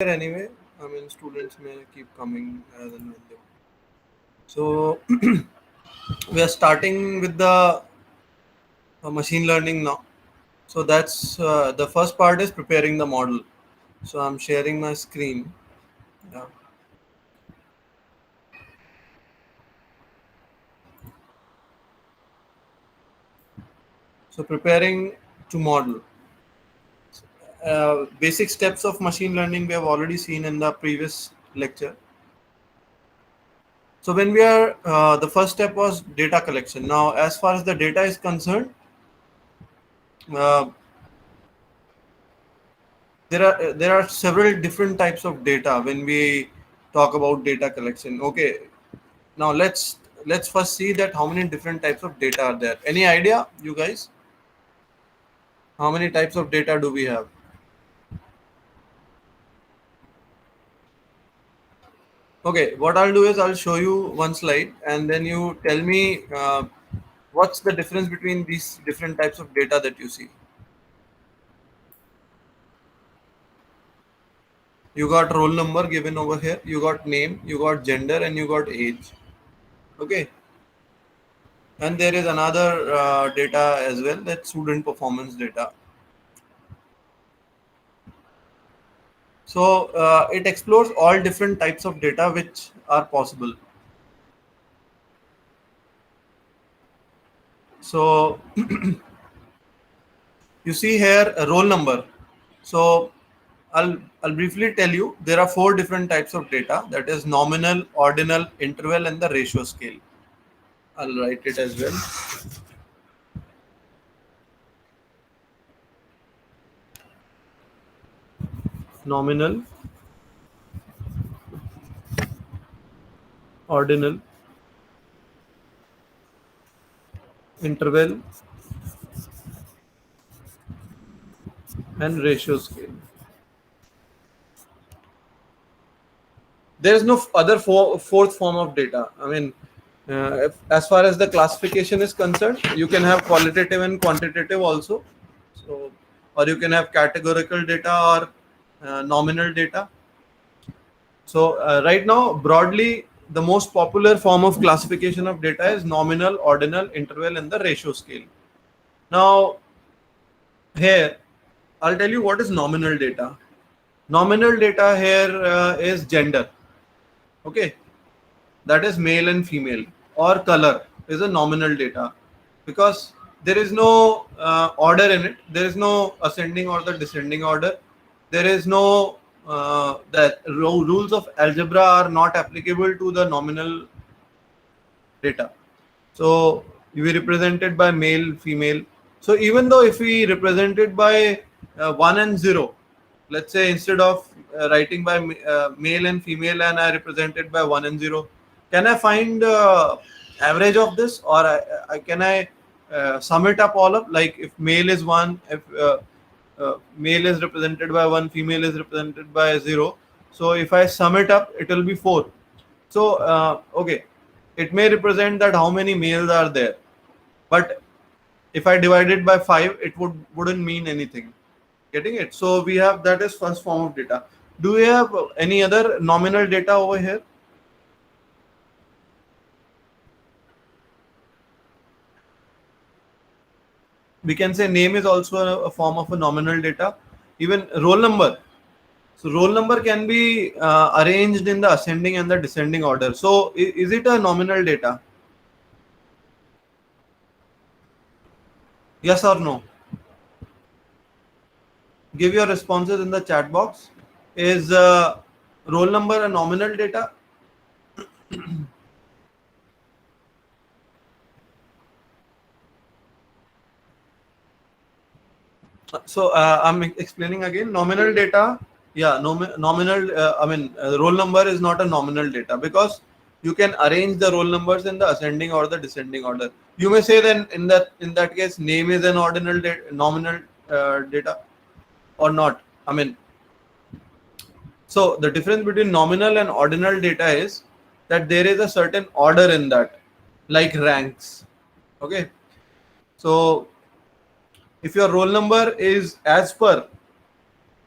Anyway, I mean, students may keep coming as and when they want. So we are starting with the machine learning now. So that's the first part is preparing the model. So I'm sharing my screen. Yeah. So preparing to model. Basic steps of machine learning we have already seen in the previous lecture. So when we are the first step was data collection. Now, as far as the data is concerned, uh, there are several different types of data when we talk about data collection. Okay, now let's first see that how many different types of data are there. Any idea, you guys? How many types of data do we have? Okay, what I'll do is I'll show you one slide and then you tell me what's the difference between these different types of data that you see. You got roll number given over here, you got name, you got gender, and you got age. Okay, and there is another data as well, that's student performance data. So it explores all different types of data which are possible. So you see here a roll number. So I'll briefly tell you there are four different types of data, that is nominal, ordinal, interval, and the ratio scale. I'll write it as well. Nominal, ordinal, interval, and ratio scale. There is no other fourth form of data. I mean, as far as the classification is concerned, you can have qualitative and quantitative also. So, or you can have categorical data or nominal data. So, right now, broadly, the most popular form of classification of data is nominal, ordinal, interval, and the ratio scale. Now, here, I'll tell you what is nominal data. Nominal data here is gender. Okay, that is male and female, or color is a nominal data, because there is no order in it, there is no ascending or the descending order, there is no rules of algebra are not applicable to the nominal data. So we represent it by male, female. So even though if we represent it by 1 and 0, let's say instead of writing by male and female and I represent it by 1 and 0, can I find average of this, or can I sum it up all up? Like if male is 1, if male is represented by 1, female is represented by 0. So if I sum it up, it will be 4. So okay, it may represent that how many males are there, but if I divide it by 5, it wouldn't mean anything. Getting it? So we have, that is first form of data. Do we have any other nominal data over here? We can say name is also a form of a nominal data. Even roll number. So roll number can be arranged in the ascending and the descending order. So is it a nominal data? Yes or no? Give your responses in the chat box. Is roll number a nominal data? So I'm explaining again. Nominal data, yeah, nominal. Roll number is not a nominal data, because you can arrange the roll numbers in the ascending or the descending order. You may say then in that case, name is an ordinal nominal data or not. I mean, so the difference between nominal and ordinal data is that there is a certain order in that, like ranks. Okay, so if your roll number is as per,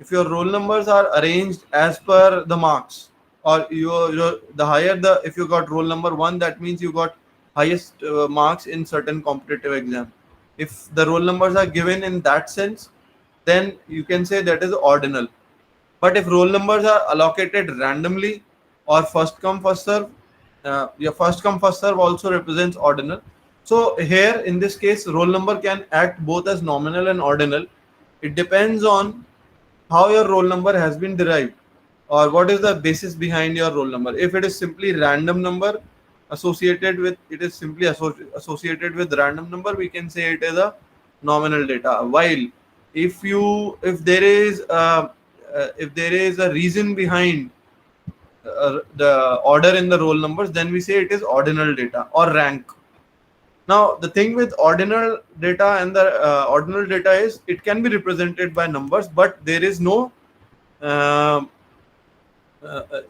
if your roll numbers are arranged as per the marks, or the higher the, if you got roll number 1, that means you got highest marks in certain competitive exam. If the roll numbers are given in that sense, then you can say that is ordinal. But if roll numbers are allocated randomly or first come first serve, your first come first serve also represents ordinal. So here in this case, roll number can act both as nominal and ordinal. It depends on how your roll number has been derived, or what is the basis behind your roll number. If it is simply random number associated with, it is simply associated with random number, we can say it is a nominal data. While if there is a reason behind the order in the roll numbers, then we say it is ordinal data or rank. Now the thing with ordinal data and the ordinal data is it can be represented by numbers, but there is no uh, uh,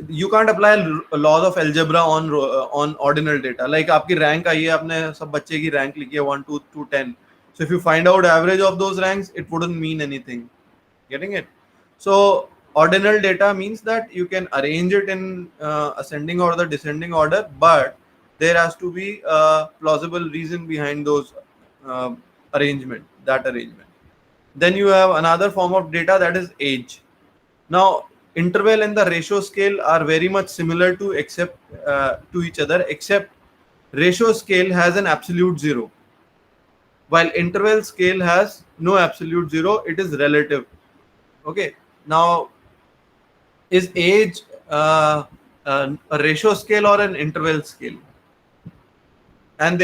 you can't apply laws of algebra on ordinal data. Like आपकी rank आई है, आपने सब बच्चे की rank लिखी है 1 to 10. So if you find out average of those ranks, it wouldn't mean anything. Getting it? So ordinal data means that you can arrange it in ascending or the descending order, but there has to be a plausible reason behind those uh, arrangement. Then you have another form of data, that is age. Now interval and the ratio scale are very much similar to each other, except ratio scale has an absolute zero, while interval scale has no absolute zero, it is relative. Okay, now is age a ratio scale or an interval scale? And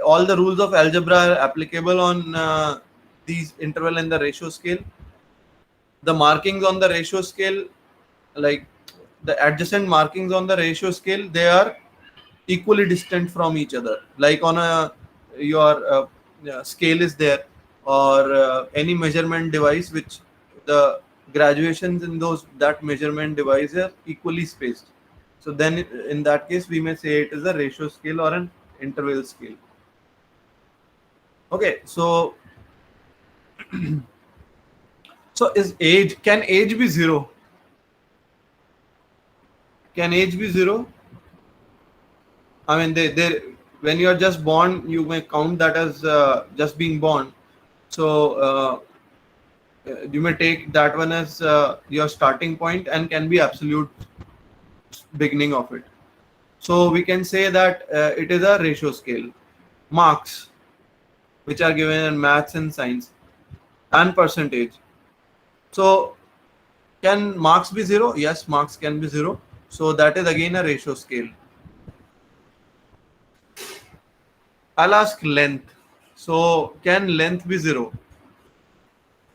all the rules of algebra are applicable on these interval and the ratio scale. The markings on the ratio scale, like the adjacent markings on the ratio scale, they are equally distant from each other. Like on your scale is there, or any measurement device which the graduations in that measurement device are equally spaced. So then in that case we may say it is a ratio scale or an interval scale. Okay, so can age be zero? Can age be zero? I mean, when you are just born, you may count that as just being born. So you may take that one as your starting point and can be absolute beginning of it. So we can say that it is a ratio scale. Marks, which are given in maths and science, and percentage. So can marks be zero? Yes, marks can be zero. So that is again a ratio scale. I'll ask length. So can length be zero?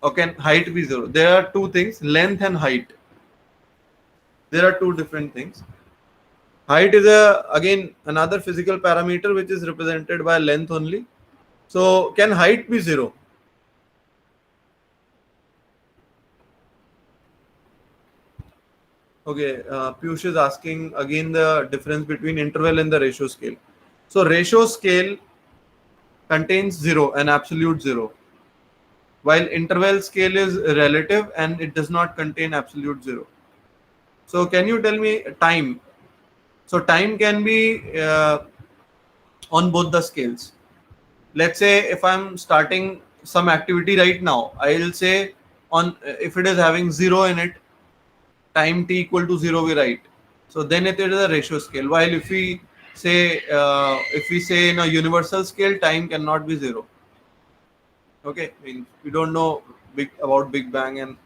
Or can height be zero? There are two things, length and height. There are two different things. Height is again another physical parameter which is represented by length only. So can height be zero? Okay, Piyush is asking again the difference between interval and the ratio scale. So ratio scale contains zero, an absolute zero, while interval scale is relative and it does not contain absolute zero. So can you tell me time? So time can be on both the scales. Let's say if I'm starting some activity right now, I'll say on if it is having zero in it, time t equal to zero we write. So then it is a ratio scale. While if we say in a universal scale, time cannot be zero. Okay, I mean, we don't know about Big Bang, and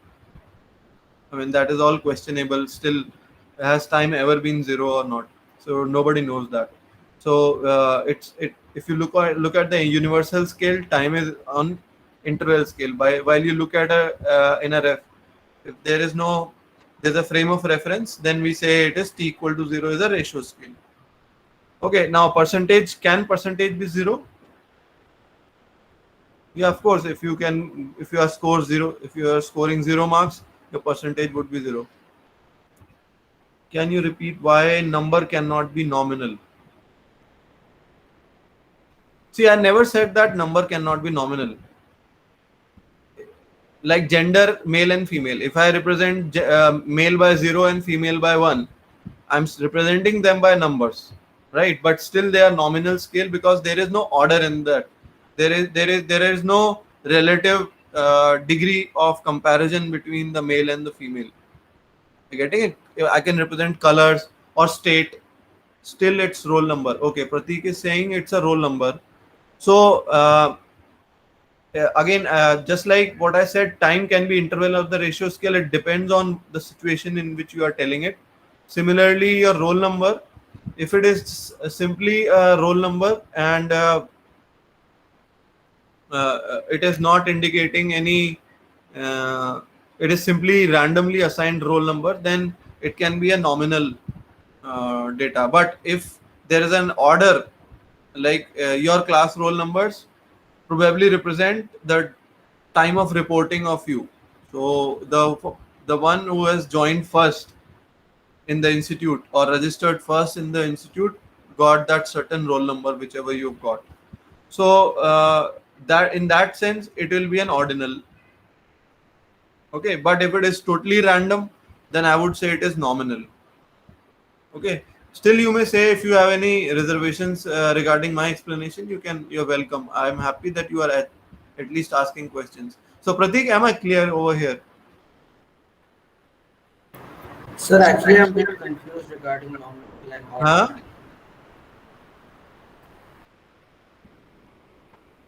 I mean that is all questionable. Still, has time ever been zero or not? So nobody knows that. So if you look at the universal scale, time is on interval scale. While you look at in a ref, if there's a frame of reference, then we say it is t equal to zero is a ratio scale. Okay, now can percentage be zero? Yeah, of course. If you are scoring 0 marks, your percentage would be zero. Can you repeat why number cannot be nominal? See, I never said that number cannot be nominal. like gender, male and female. If I represent male by 0 and female by 1, I'm representing them by numbers, right? But still they are nominal scale because there is no order in that. There is no relative degree of comparison between the male and the female. You getting it? I can represent colors or state. Still, it's roll number. Okay, Pratik is saying it's a roll number. So again, just like what I said, time can be interval of the ratio scale. It depends on the situation in which you are telling it. Similarly, your roll number, if it is simply a roll number and it is not indicating any, it is simply randomly assigned roll number, then it can be a nominal data. But if there is an order, like your class roll numbers probably represent the time of reporting of you. So the one who has joined first in the institute or registered first in the institute got that certain roll number, whichever you've got. So that in that sense it will be an ordinal. Okay, but if it is totally random, then I would say it is nominal. Okay, still you may say if you have any reservations regarding my explanation, you're welcome. I'm happy that you are at least asking questions. So Pratik, am I clear over here? Sir, actually, I'm a bit confused regarding nominal and Huh? ordinal.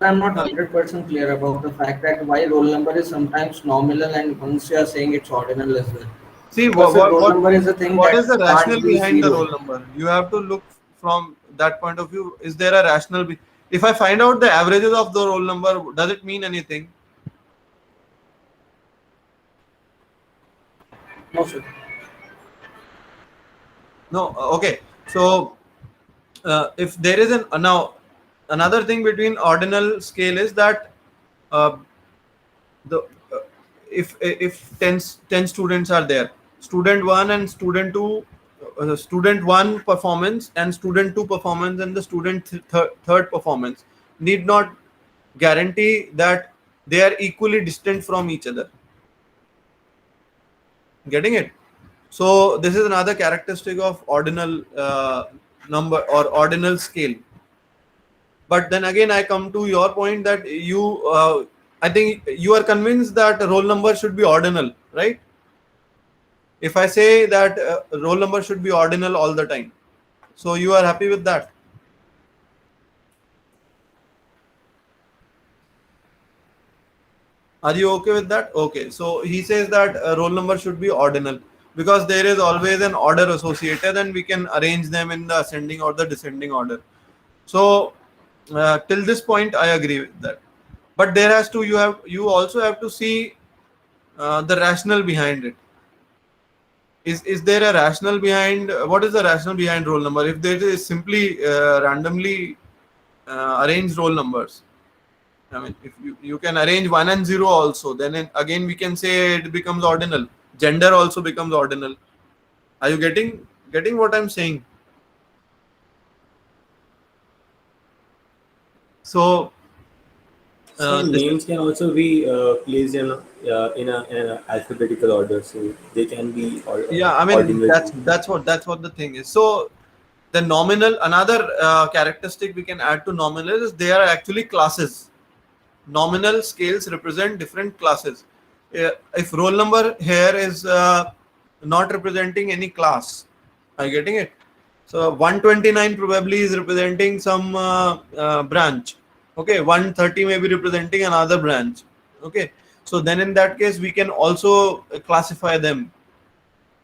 I'm not 100% clear about the fact that why roll number is sometimes nominal and once you are saying it's ordinal as well. See, Because the roll number is a thing what is that the rationale can't be behind the zero. roll number? You have to look from that point of view. Is there a rationale? If I find out the averages of the roll number, does it mean anything? No, sir. No. Okay. So if there is an now another thing between ordinal scale is that uh, the if 10 students are there, student 1 and student 2, student 1 performance and student 2 performance and the student third performance need not guarantee that they are equally distant from each other. Getting it? So this is another characteristic of ordinal number or ordinal scale. But then again, I come to your point that I think you are convinced that roll number should be ordinal, right? If I say that roll number should be ordinal all the time, so you are happy with that? Are you okay with that? Okay, so he says that roll number should be ordinal because there is always an order associated and we can arrange them in the ascending or the descending order. So till this point, I agree with that. But there has to you also have to see the rationale behind it. Is there a rationale behind what is the rationale behind roll number? If there is simply randomly arranged roll numbers, I mean, if you can arrange 1 and 0 also, then again we can say it becomes ordinal. Gender also becomes ordinal. Are you getting what I'm saying? So Some this, names can also be placed in a alphabetical order, so they can be yeah, I mean ordinal. that's what the thing is. So the nominal, another characteristic we can add to nominal is they are actually classes. Nominal scales represent different classes. If roll number here is not representing any class, are you getting it? So 129 probably is representing some branch. Okay, 130 may be representing another branch. Okay, so then in that case we can also classify them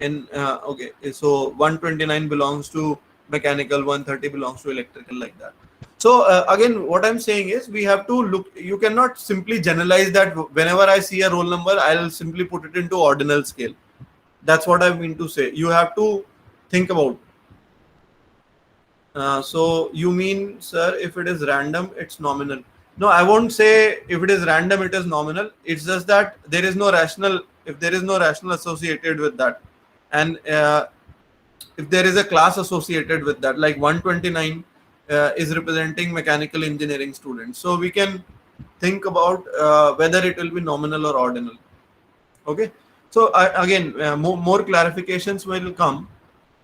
in okay, so 129 belongs to mechanical, 130 belongs to electrical, like that. So again, what I'm saying is we have to look. You cannot simply generalize that whenever I see a roll number, I'll simply put it into ordinal scale. That's what I mean to say. You have to think about. So you mean, sir, if it is random, it's nominal? No, I won't say if it is random, it is nominal. It's just that there is no rational. If there is no rational associated with that, and if there is a class associated with that, like 129 is representing mechanical engineering students, so we can think about whether it will be nominal or ordinal. Okay, so again, more clarifications will come,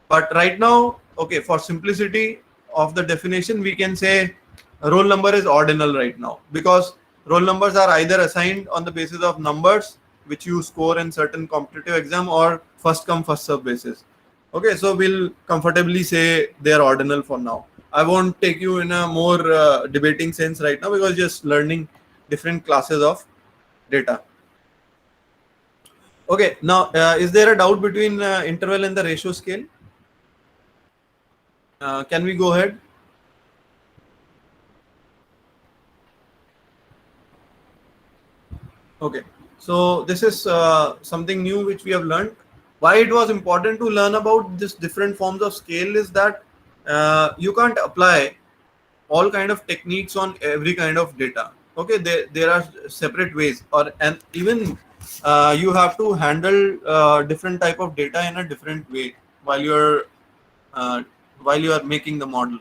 but right now, okay, for simplicity of the definition, we can say roll number is ordinal right now, because roll numbers are either assigned on the basis of numbers which you score in certain competitive exam, or first come first serve basis. Okay, so we'll comfortably say they are ordinal for now. I won't take you in a more debating sense right now, because just learning different classes of data. Okay, now is there a doubt between interval and the ratio scale? Can we go ahead? Okay, so this is something new which we have learned. Why it was important to learn about this different forms of scale is that you can't apply all kind of techniques on every kind of data. Okay, there are separate ways, or and even you have to handle different type of data in a different way while uh, you are making the model.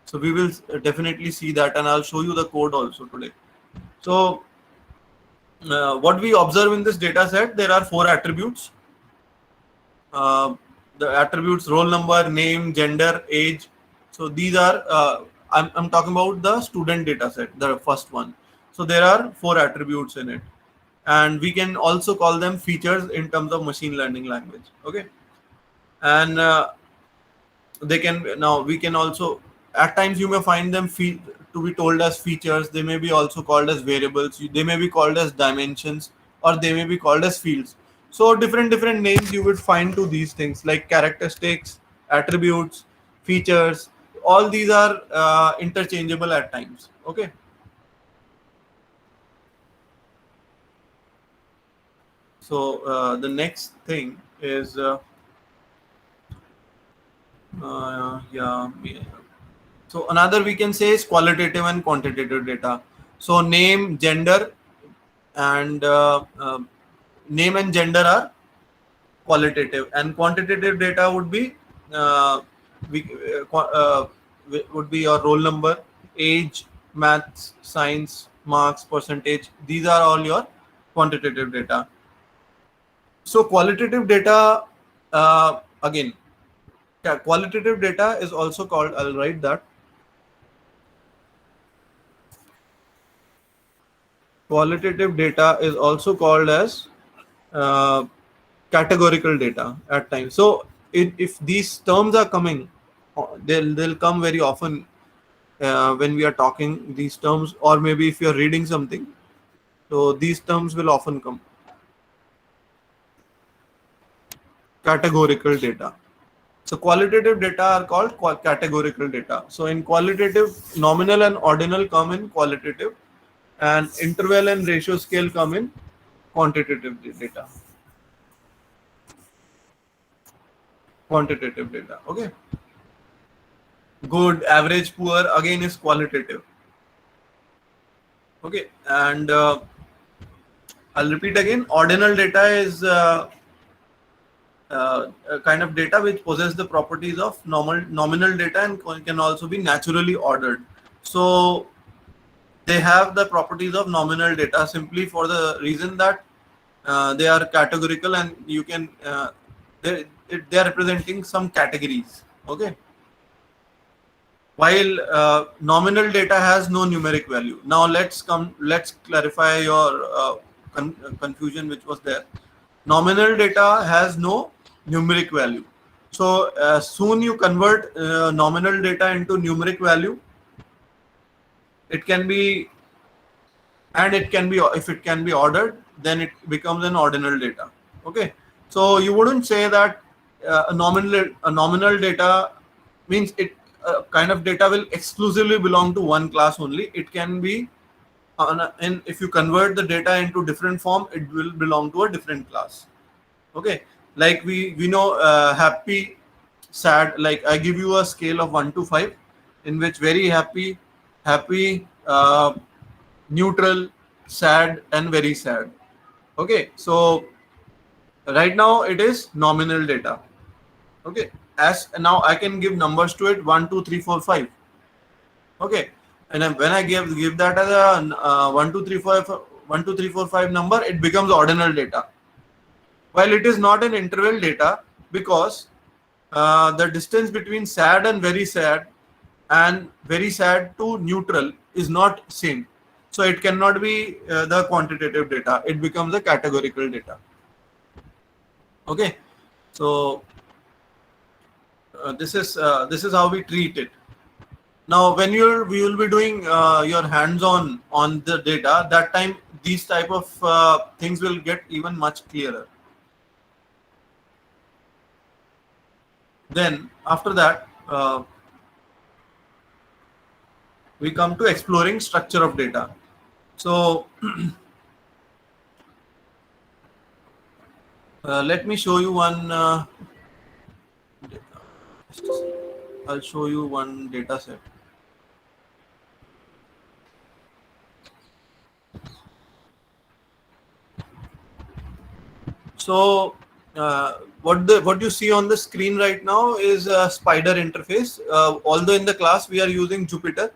So we will definitely see that, and I'll show you the code also today. So what we observe in this data set, there are 4 attributes. The attributes: roll number, name, gender, age. So these are I'm talking about the student data set, the first one. So there are 4 attributes in it, and we can also call them features in terms of machine learning language. Okay, and they can, now we can also, at times you may find them to be told as features. They may be also called as variables, they may be called as dimensions, or they may be called as fields. So different names you would find to these things, like characteristics, attributes, features. All these are interchangeable at times. Okay, so the next thing is yeah. So another we can say is qualitative and quantitative data. So name, gender, and name and gender are qualitative, and quantitative data would be we would be your roll number, age, maths, science, marks, percentage. These are all your quantitative data. So qualitative data, again, yeah, qualitative data is also called, I'll write that. Qualitative data is also called as uh, categorical data at times. So if these terms are coming, they'll come very often when we are talking these terms, or maybe if you're reading something. So these terms will often come. Categorical data. So qualitative data are called categorical data. So in qualitative, nominal and ordinal come in qualitative, and interval and ratio scale come in quantitative data. Quantitative data. Okay. Good, average, poor again is qualitative. Okay, and I'll repeat again. Ordinal data is a kind of data which possess the properties of nominal data, and can also be naturally ordered. So they have the properties of nominal data simply for the reason that they are categorical, and you can they are representing some categories. Okay, while nominal data has no numeric value. Now let's clarify your confusion which was there. Nominal data has no numeric value. So soon you convert nominal data into numeric value. It can be, and it can be, if it can be ordered, then it becomes an ordinal data. Okay, so you wouldn't say that a nominal data means it kind of data will exclusively belong to one class only. It can be and if you convert the data into different form, it will belong to a different class. Okay, like we know happy, sad. Like I give you a scale of 1 to 5, in which very happy, neutral, sad, and very sad. Okay, so right now it is nominal data. Okay, as now I can give numbers to it: 1, 2, 3, 4, 5. Okay, and when I give that as a 1 2 3 4 1 2 3 4 5 number, it becomes ordinal data. While it is not an interval data, because the distance between sad and very sad to neutral is not same, so it cannot be the quantitative data. It becomes a categorical data. Okay, so this is how we treat it. Now, when we will be doing your hands-on on the data, that time these type of things will get even much clearer. Then after that, we come to exploring structure of data. So let me show you one. I'll show you one data set. So what you see on the screen right now is a Spider interface. Although in the class we are using Jupyter,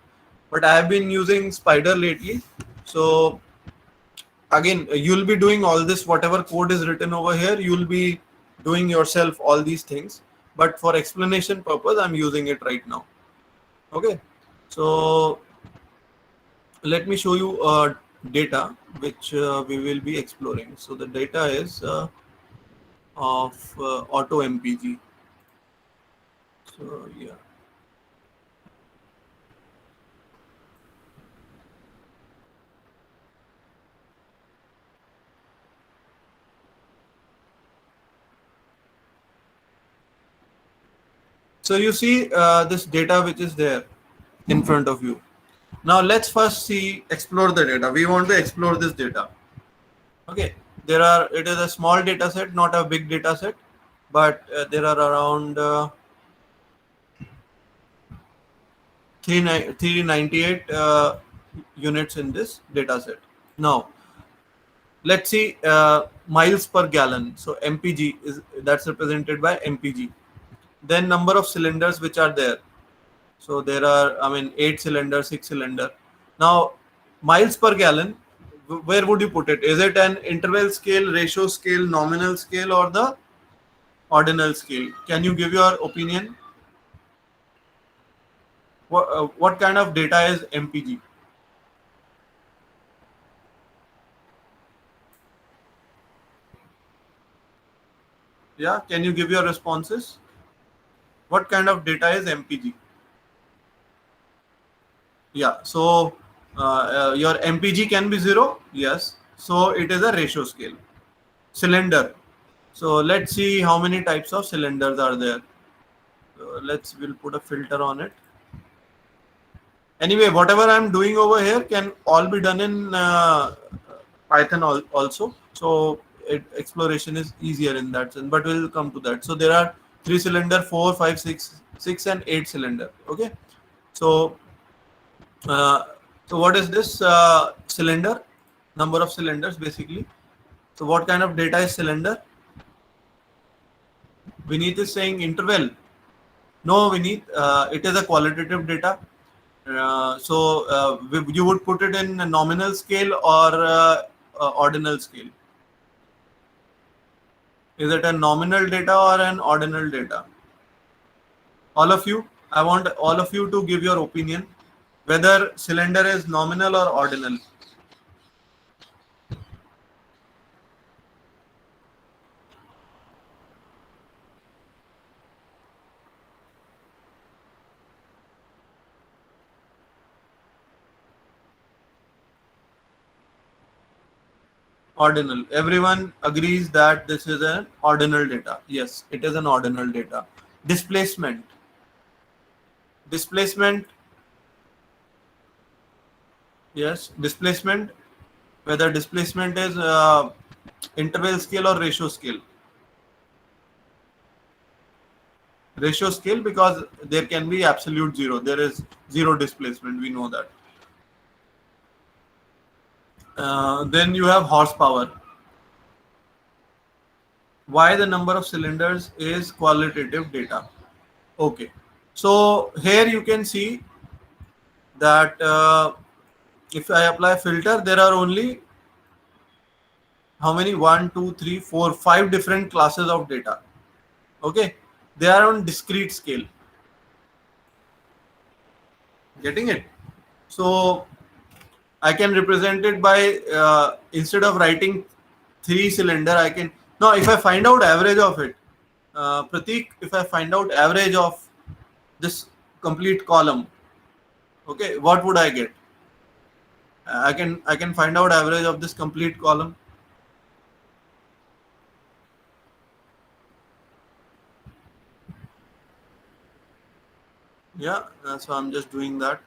but I have been using Spider lately. So again, you'll be doing all this, whatever code is written over here, you'll be doing yourself all these things. But for explanation purpose, I'm using it right now. Okay, so let me show you data which we will be exploring. So the data is of AutoMPG. So yeah. So you see this data which is there in front of you. Now let's first explore the data. We want to explore this data. Okay, it is a small data set, not a big data set, but there are around 398 units in this data set. Now let's see miles per gallon. So MPG that's represented by MPG. Then number of cylinders which are there. So there are 8 cylinder, 6 cylinder. Now miles per gallon, where would you put it? Is it an interval scale, ratio scale, nominal scale, or the ordinal scale? Can you give your opinion? What kind of data is MPG? Yeah, can you give your responses? What kind of data is MPG? Yeah, so your MPG can be 0. Yes, so it is a ratio scale. Cylinder. So let's see how many types of cylinders are there. We'll put a filter on it. Anyway, whatever I'm doing over here can all be done in Python also. So exploration is easier in that sense, but we'll come to that. So there are 3 cylinder, 4, 5, 6 and 8 cylinder. Okay, so what is this cylinder? Number of cylinders basically. So what kind of data is cylinder? Vineet is saying interval. No, Vineet, it is a qualitative data. So you would put it in a nominal scale or ordinal scale. Is it a nominal data or an ordinal data? All of you, I want all of you to give your opinion whether cylinder is nominal or ordinal. Ordinal. Everyone agrees that this is an ordinal data. Yes, it is an ordinal data. Displacement. Displacement. Yes, displacement. Whether displacement is interval scale or ratio scale. Ratio scale, because there can be absolute zero. There is zero displacement. We know that. Then you have horsepower. Why the number of cylinders is qualitative data? Okay, so here you can see that if I apply filter, there are only how many? 1, 2, 3, 4, 5 different classes of data. Okay, they are on discrete scale. Getting it? So I can represent it by instead of writing 3 cylinder, I can now if I find out average of it, Pratik, if I find out average of this complete column, okay, what would I get? I can find out average of this complete column. Yeah, so I'm just doing that.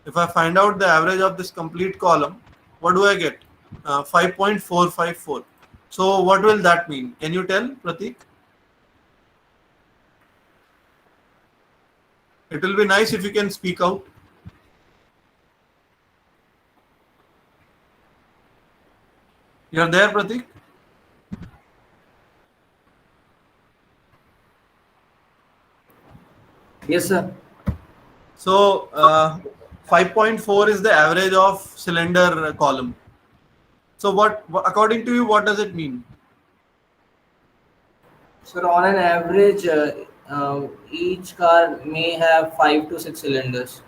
If I find out the average of this complete column, what do I get? 5.454. So what will that mean? Can you tell, Pratik? It will be nice if you can speak out. You're there, Pratik? Yes, sir. So 5.4 is the average of cylinder column. So what, according to you, what does it mean? Sir, on an average, each car may have 5 to 6 cylinders.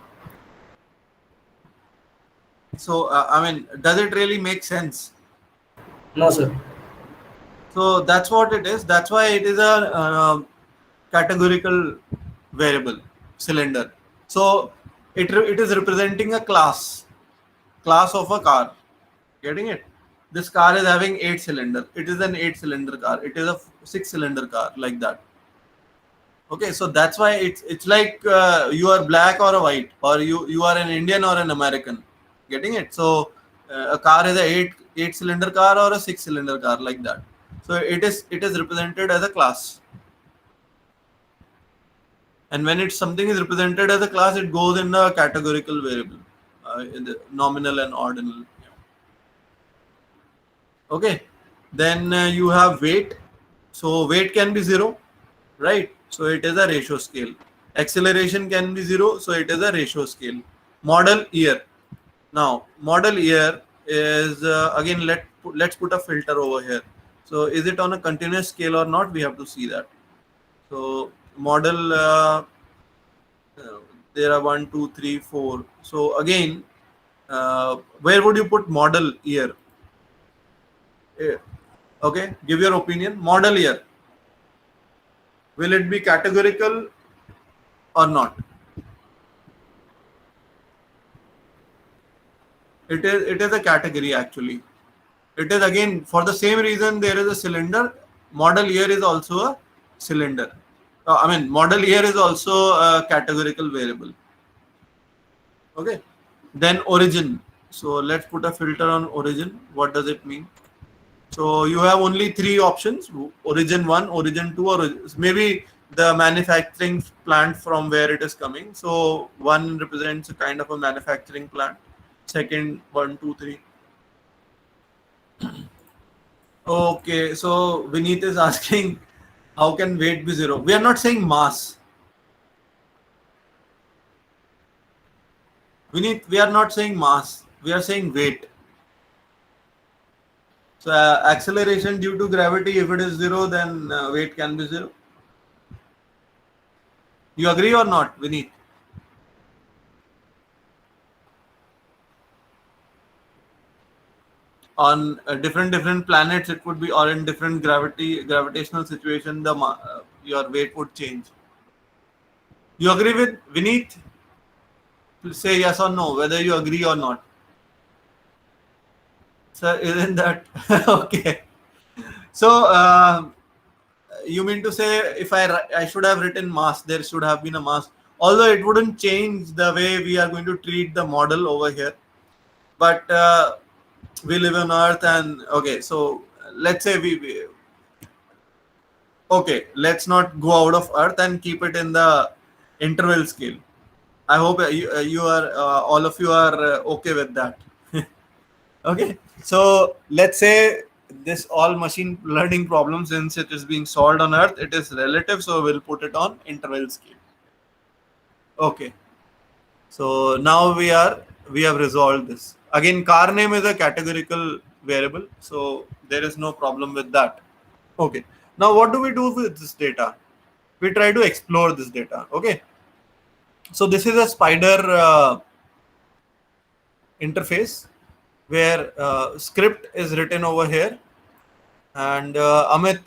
So I mean, does it really make sense? No, sir. So that's what it is. That's why it is a categorical variable cylinder. So it is representing a class of a car. Getting it? This car is having 8 cylinder. It is an 8 cylinder car. It is a 6 cylinder car, like that. Okay, so that's why it's like you are black or a white, or you are an Indian or an American. Getting it? So a car is a 8 cylinder car or a 6 cylinder car, like that. So it is represented as a class. And when it's something is represented as a class, it goes in the categorical variable, in the nominal and ordinal. Okay, then you have weight. So weight can be 0, right? So it is a ratio scale. Acceleration can be 0, so it is a ratio scale. Model year. Now model year is again let's put a filter over here. So is it on a continuous scale or not? We have to see that. So model there are 1, 2, 3, 4. So again, where would you put model year? Okay, give your opinion. Model year. Will it be categorical or not? It is a category actually. It is again for the same reason there is a cylinder. Model year is also a cylinder. I mean model year is also a categorical variable. Okay. Then origin. So let's put a filter on origin. What does it mean? So you have only 3 options: origin 1, origin 2, or maybe the manufacturing plant from where it is coming. So 1 represents a kind of a manufacturing plant. Second, 1, 2, 3. Okay, so Vineet is asking, how can weight be 0? We are not saying mass. Vineet, we are not saying mass. We are saying weight. So acceleration due to gravity, if it is 0, then weight can be 0. You agree or not, Vineet? On different planets, it would be, or in different gravitational situation, the your weight would change. You agree with Vineet? Please say yes or no, whether you agree or not. Sir, isn't that okay? So you mean to say if I should have written mass, there should have been a mass, although it wouldn't change the way we are going to treat the model over here. But we live on Earth, and okay, so let's say we okay, let's not go out of Earth and keep it in the interval scale. I hope you are all of you are okay with that. Okay, so let's say this all machine learning problem, since it is being solved on Earth, it is relative, so we'll put it on interval scale. Okay, so now we have resolved this. Again, car name is a categorical variable, so there is no problem with that. Okay, now what do we do with this data? We try to explore this data. Okay, so this is a spider interface where script is written over here, and Amit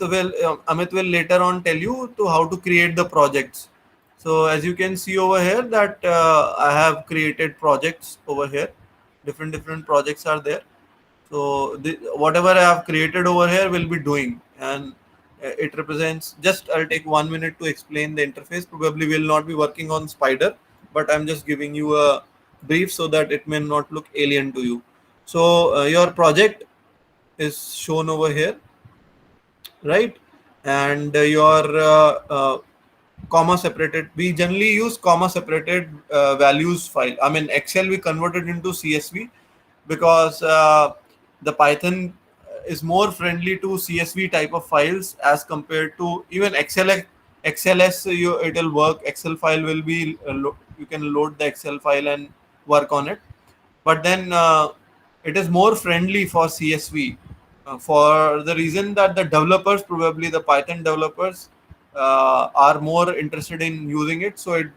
will later on tell you to how to create the projects. So as you can see over here that I have created projects over here. Different projects are there. So whatever I have created over here will be doing, and it represents, just I'll take 1 minute to explain the interface. Probably will not be working on spider, but I'm just giving you a brief so that it may not look alien to you. So your project is shown over here, right? And your comma separated, we generally use comma separated values file. I mean, Excel we converted into CSV because the Python is more friendly to CSV type of files as compared to even XLS. It will work. Excel file will be you can load the Excel file and work on it, but then it is more friendly for CSV for the reason that the developers, probably the Python developers, are more interested in using it. So it,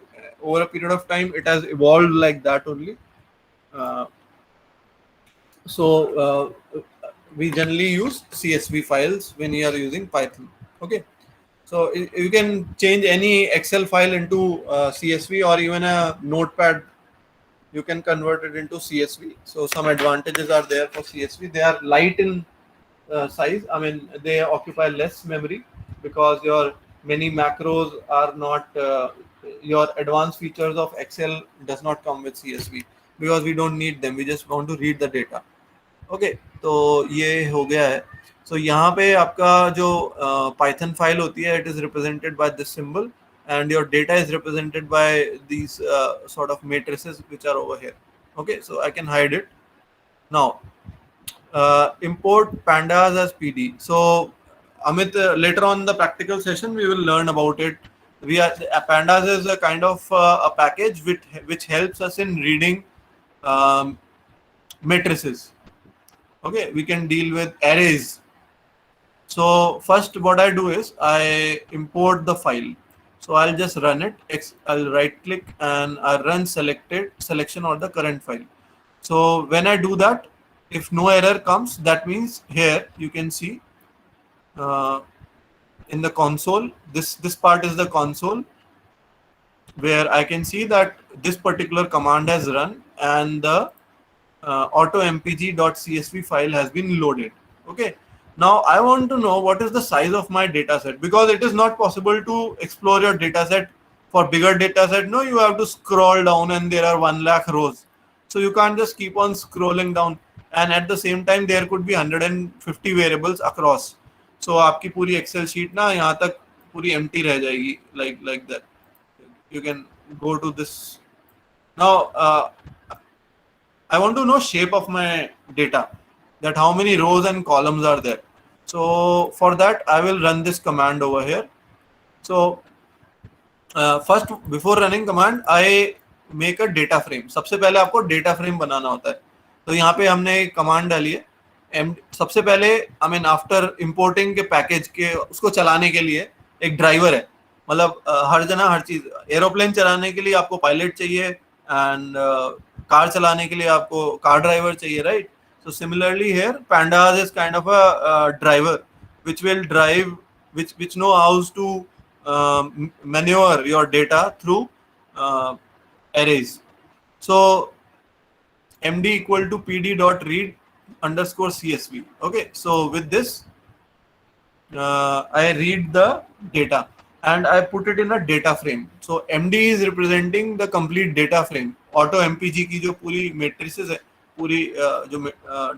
over a period of time, it has evolved like that only. So we generally use CSV files when you are using Python. Okay, so you can change any Excel file into CSV, or even a notepad, you can convert it into CSV. So some advantages are there for CSV. They are light in size. I mean, they occupy less memory because your many macros are not your advanced features of Excel does not come with CSV because we don't need them. We just want to read the data. Okay, तो ये हो गया है. सो यहाँ पे आपका जो Python file होती है, it is represented by this symbol, and your data is represented by these sort of matrices which are over here. Okay, so I can hide it now. Import pandas as PD. So Amit, later on in the practical session we will learn about it. Pandas is a kind of a package which helps us in reading matrices. Okay, we can deal with arrays. So first what I do is I import the file. So I'll just run it. I'll right click and I run selection or the current file. So when I do that, if no error comes, that means here you can see in the console, this part is the console where I can see that this particular command has run and the autompg.csv file has been loaded. Okay, now I want to know what is the size of my data set, because it is not possible to explore your data set. For bigger data set, no, you have to scroll down and there are 1 lakh rows, so you can't just keep on scrolling down, and at the same time there could be 150 variables across. So आपकी पूरी Excel sheet ना यहाँ तक पूरी empty रह जाएगी, like that. You can go to this. Now I want to know shape of my data, that how many rows and columns are there. So for that I will run this command over here. So first, before running command, I make a data frame. सबसे पहले आपको data frame बनाना होता है. तो यहाँ पे हमने एक command डाली है. सबसे पहले I mean after importing के package के उसको चलाने के लिए एक driver है. मतलब हर जना हर चीज, एरोप्लेन चलाने के लिए आपको पायलट चाहिए, एंड कार चलाने के लिए आपको कार ड्राइवर चाहिए, right? So similarly here, pandas is kind of a driver which will drive, which know how to maneuver your data through arrays. So md equal to pd dot read underscore csv. Okay, so with this I read the data and I put it in a data frame. So md is representing the complete data frame. Auto mpg की जो पूरी matrices है, पूरी जो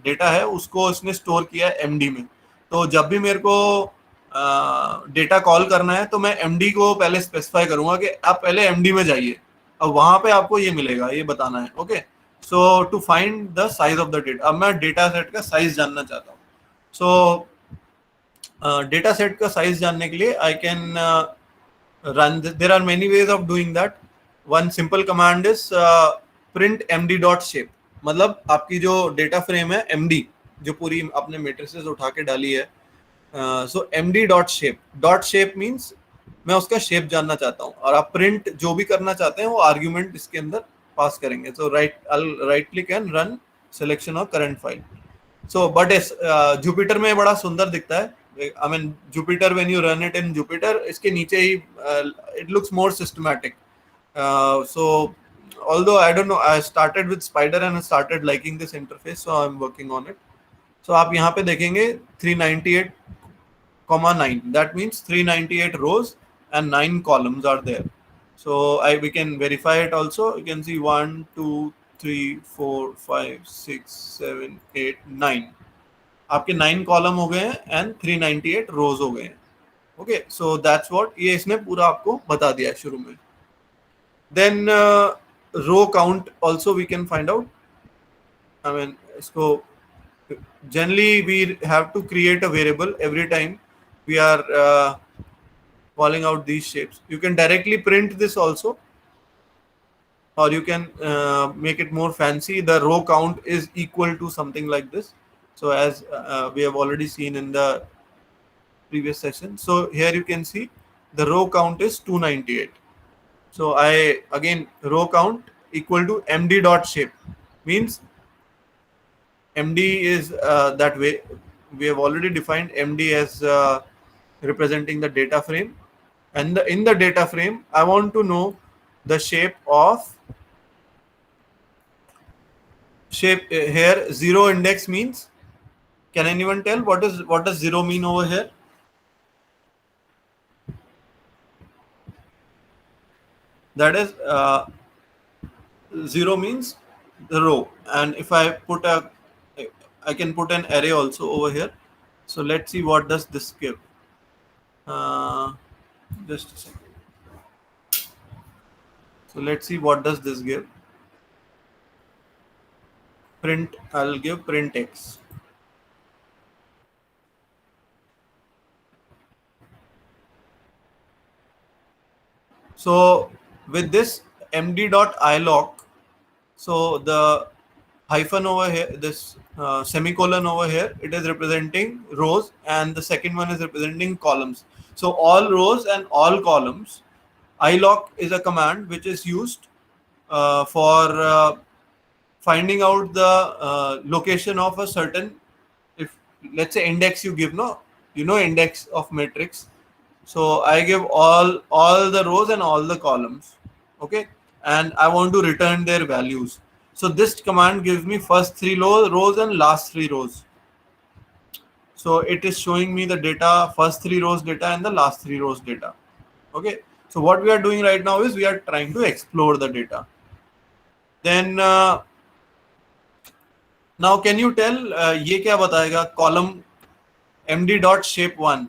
data है उसको उसने store किया है md में. तो जब भी मेरे को डेटा कॉल करना है तो मैं md को पहले स्पेसिफाई करूंगा कि आप पहले md में जाइए, अब वहां पे आपको ये मिलेगा, ये बताना है. Okay, so to find the size of the data, अब मैं डेटा सेट का साइज जानना चाहता हूँ. So data set का size जानने के लिए I can run this. There are many ways of doing that. One simple command is print md dot shape. मतलब आपकी जो data frame है md जो पूरी आपने matrices उठा के डाली है, so md dot shape. Dot shape means मैं उसका shape जानना चाहता हूँ, और आप print जो भी करना चाहते हैं वो argument इसके अंदर पास करेंगे. So I'll right click and run selection of current file. So but yes, Jupyter में बड़ा सुंदर दिखता है. I mean Jupyter, when you run it in Jupyter, इसके नीचे ही it looks more systematic. So although I don't know, I started with Spider and I started liking this interface, so I'm working on it. So आप यहाँ पे देखेंगे 398,9. That means 398 rows and 9 columns are there. So we can verify it also. You can see 1, 2, 3, 4, 5, 6, 7, 8, 9. आपके 9 column हो गए हैं and 398 रोज हो गए हैं. ओके, सो दैट्स व्हाट ये इसने पूरा आपको बता दिया है शुरू में. Then row count also we can find out. I mean इसको generally we have to create a variable every time we are calling out these shapes. You can directly print this also, or you can make it more fancy. The row count is equal to something like this. So as we have already seen in the previous session, so here you can see the row count is 298. So again row count equal to md dot shape means md is that way. We have already defined md as representing the data frame, and in the data frame I want to know the shape here. Zero index means, can anyone tell what does zero mean over here? That is zero means the row, and if I can put an array also over here. So let's see what does this give. Just a second. So let's see what does this give. Print, I'll give print x. So with this md.iloc, so the hyphen over here, this semicolon over here, it is representing rows, and the second one is representing columns. So all rows and all columns. iloc is a command which is used for finding out the location of a certain, if let's say index you give, index of matrix. So I give all the rows and all the columns, okay, and I want to return their values. So this command gives me first 3 rows and last 3 rows. So it is showing me the data, first 3 rows data and the last 3 rows data. Okay, so what we are doing right now is we are trying to explore the data. Then now can you tell ये क्या बताएगा? Column md dot shape 1.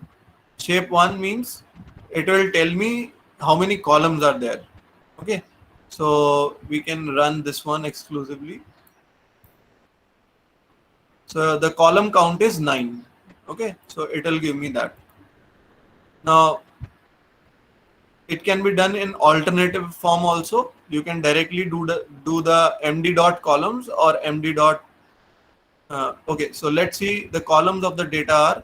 Shape 1 means it will tell me how many columns are there. Okay, so we can run this one exclusively. So the column count is 9. Okay, so it will give me that. Now it can be done in alternative form also. You can directly do the md dot columns or md dot. Okay, so let's see the columns of the data are.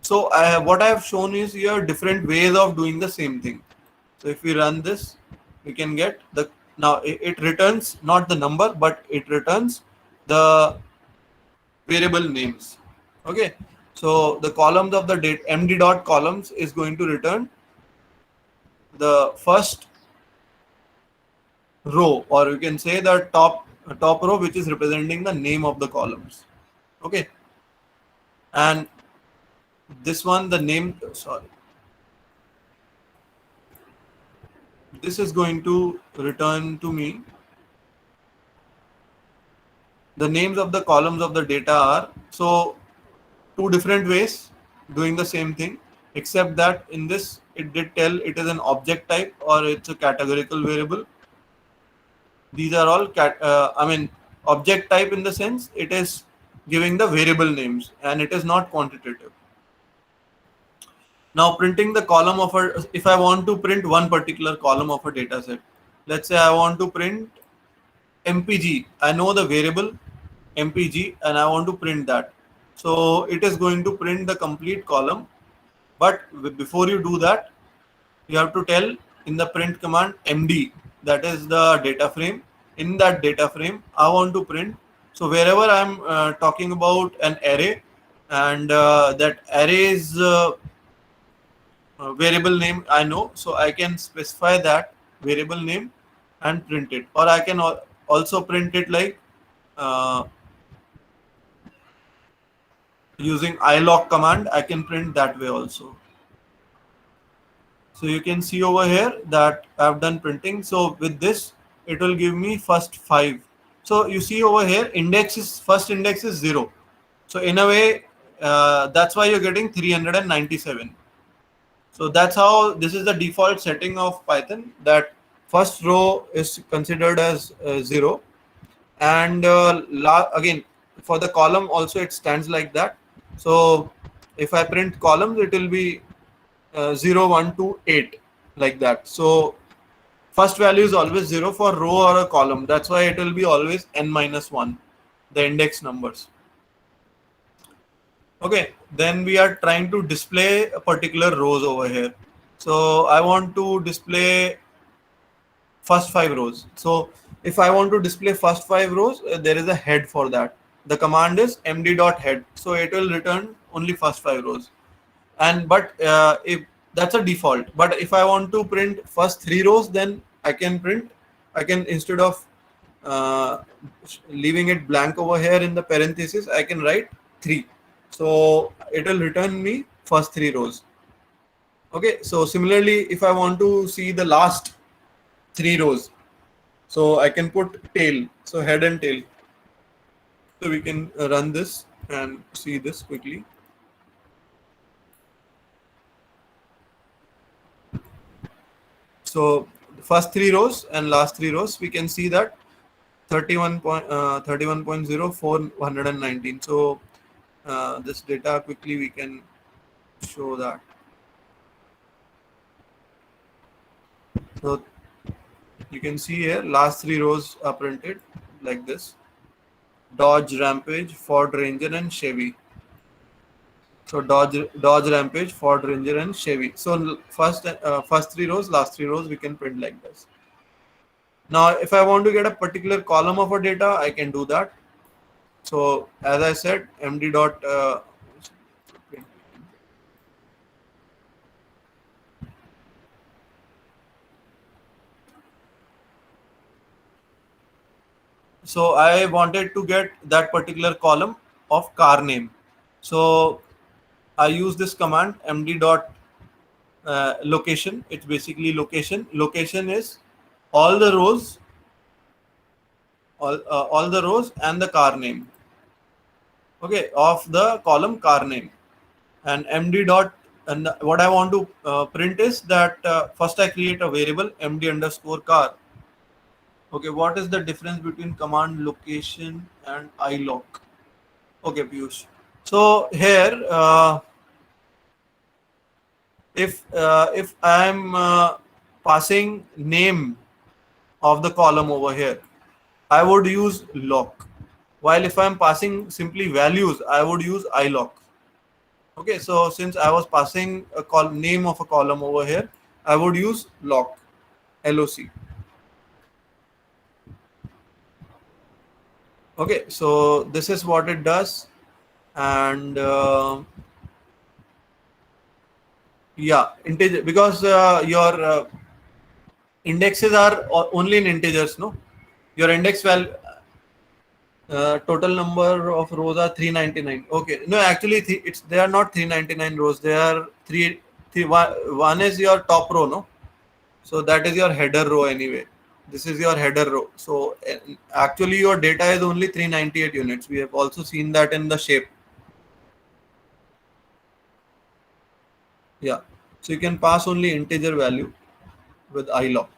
So what I have shown is here different ways of doing the same thing. So if we run this, we can get now it returns not the number, but it returns the variable names. Okay, so the columns of the data md dot columns is going to return the first row, or you can say the top row, which is representing the name of the columns. Okay, and this one, the name, this is going to return to me the names of the columns of the data are. So 2 different ways doing the same thing, except that in this it did tell it is an object type or it's a categorical variable. These are all object type in the sense it is giving the variable names, and it is not quantitative. Now printing the column of a, if I want to print one particular column of a data set, let's say I want to print MPG, I know the variable MPG and I want to print that. So it is going to print the complete column. But before you do that, you have to tell in the print command MD, that is the data frame. In that data frame, I want to print. So wherever I'm talking about an array, and that array's variable name I know, so I can specify that variable name and print it, or I can also print it like using iloc command. I can print that way also. So you can see over here that I've done printing. So with this, it will give me first 5. So you see over here, first index is 0. So in a way, that's why you're getting 397. So that's how, this is the default setting of Python, that first row is considered as 0. And again, for the column also it stands like that. So if I print columns, it will be 0, 1, 2, 8 like that. So first value is always 0 for row or a column. That's why it will be always n minus 1, the index numbers. Okay, then we are trying to display a particular rows over here. So I want to display first 5 rows. So if I want to display first 5 rows, there is a head for that. The command is md.head. So it will return only first 5 rows. And but if that's a default, but if I want to print first 3 rows, then I can instead of leaving it blank over here in the parenthesis, I can write 3. So it will return me first 3 rows. Okay, so similarly, if I want to see the last 3 rows, so I can put tail, so head and tail. So we can run this and see this quickly. So the first 3 rows and last 3 rows, we can see that 31.0, 419. So this data quickly we can show that. So you can see here last 3 rows are printed like this: Dodge, Rampage, Ford Ranger, and Chevy. So Dodge, Rampage, Ford Ranger, and Chevy. So first 3 rows, last 3 rows, we can print like this. Now, if I want to get a particular column of a data, I can do that. So as I said, md dot so I wanted to get that particular column of car name. So I use this command md dot location. It's basically location. Location is all the rows, all the rows and the car name. Okay, of the column car name. And md dot, and what I want to print is that first I create a variable md underscore car. Okay, what is the difference between command location and iloc? Okay, Piyush. So here, if I am passing name of the column over here, I would use loc. While if I am passing simply values, I would use iloc. Okay, so since I was passing a name of a column over here, I would use loc, LOC. Okay, so this is what it does. And yeah, integer, because your indexes are only in integers, no? Your index value, total number of rows are 399. Okay, no, actually they are not 399 rows. They are one is your top row, no? So that is your header row anyway. This is your header row. So actually your data is only 398 units. We have also seen that in the shape. Yeah, so you can pass only integer value with iloc.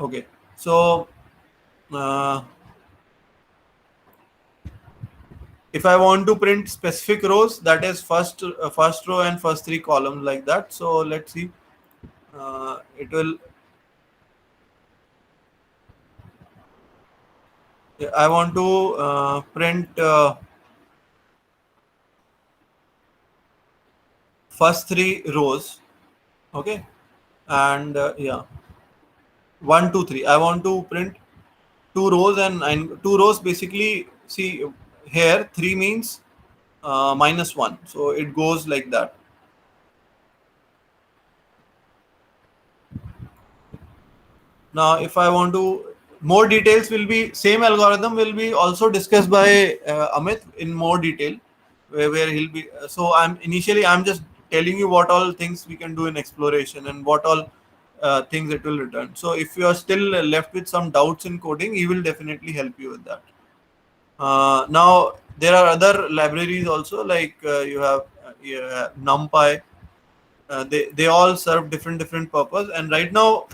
Okay, so If I want to print specific rows, that is first row and first three columns like that. So let's see. It will. I want to print first three rows. Okay, and yeah, 1 2 3. I want to print two rows and two rows. Basically, see here 3 means -1, so it goes like that. Now, if I want to, more details will be, same algorithm will be also discussed by Amit in more detail, where he'll be. So I'm just telling you what all things we can do in exploration and what all things it will return. So if you are still left with some doubts in coding, he will definitely help you with that. Now there are other libraries also, like you have NumPy. They all serve different purpose, and right now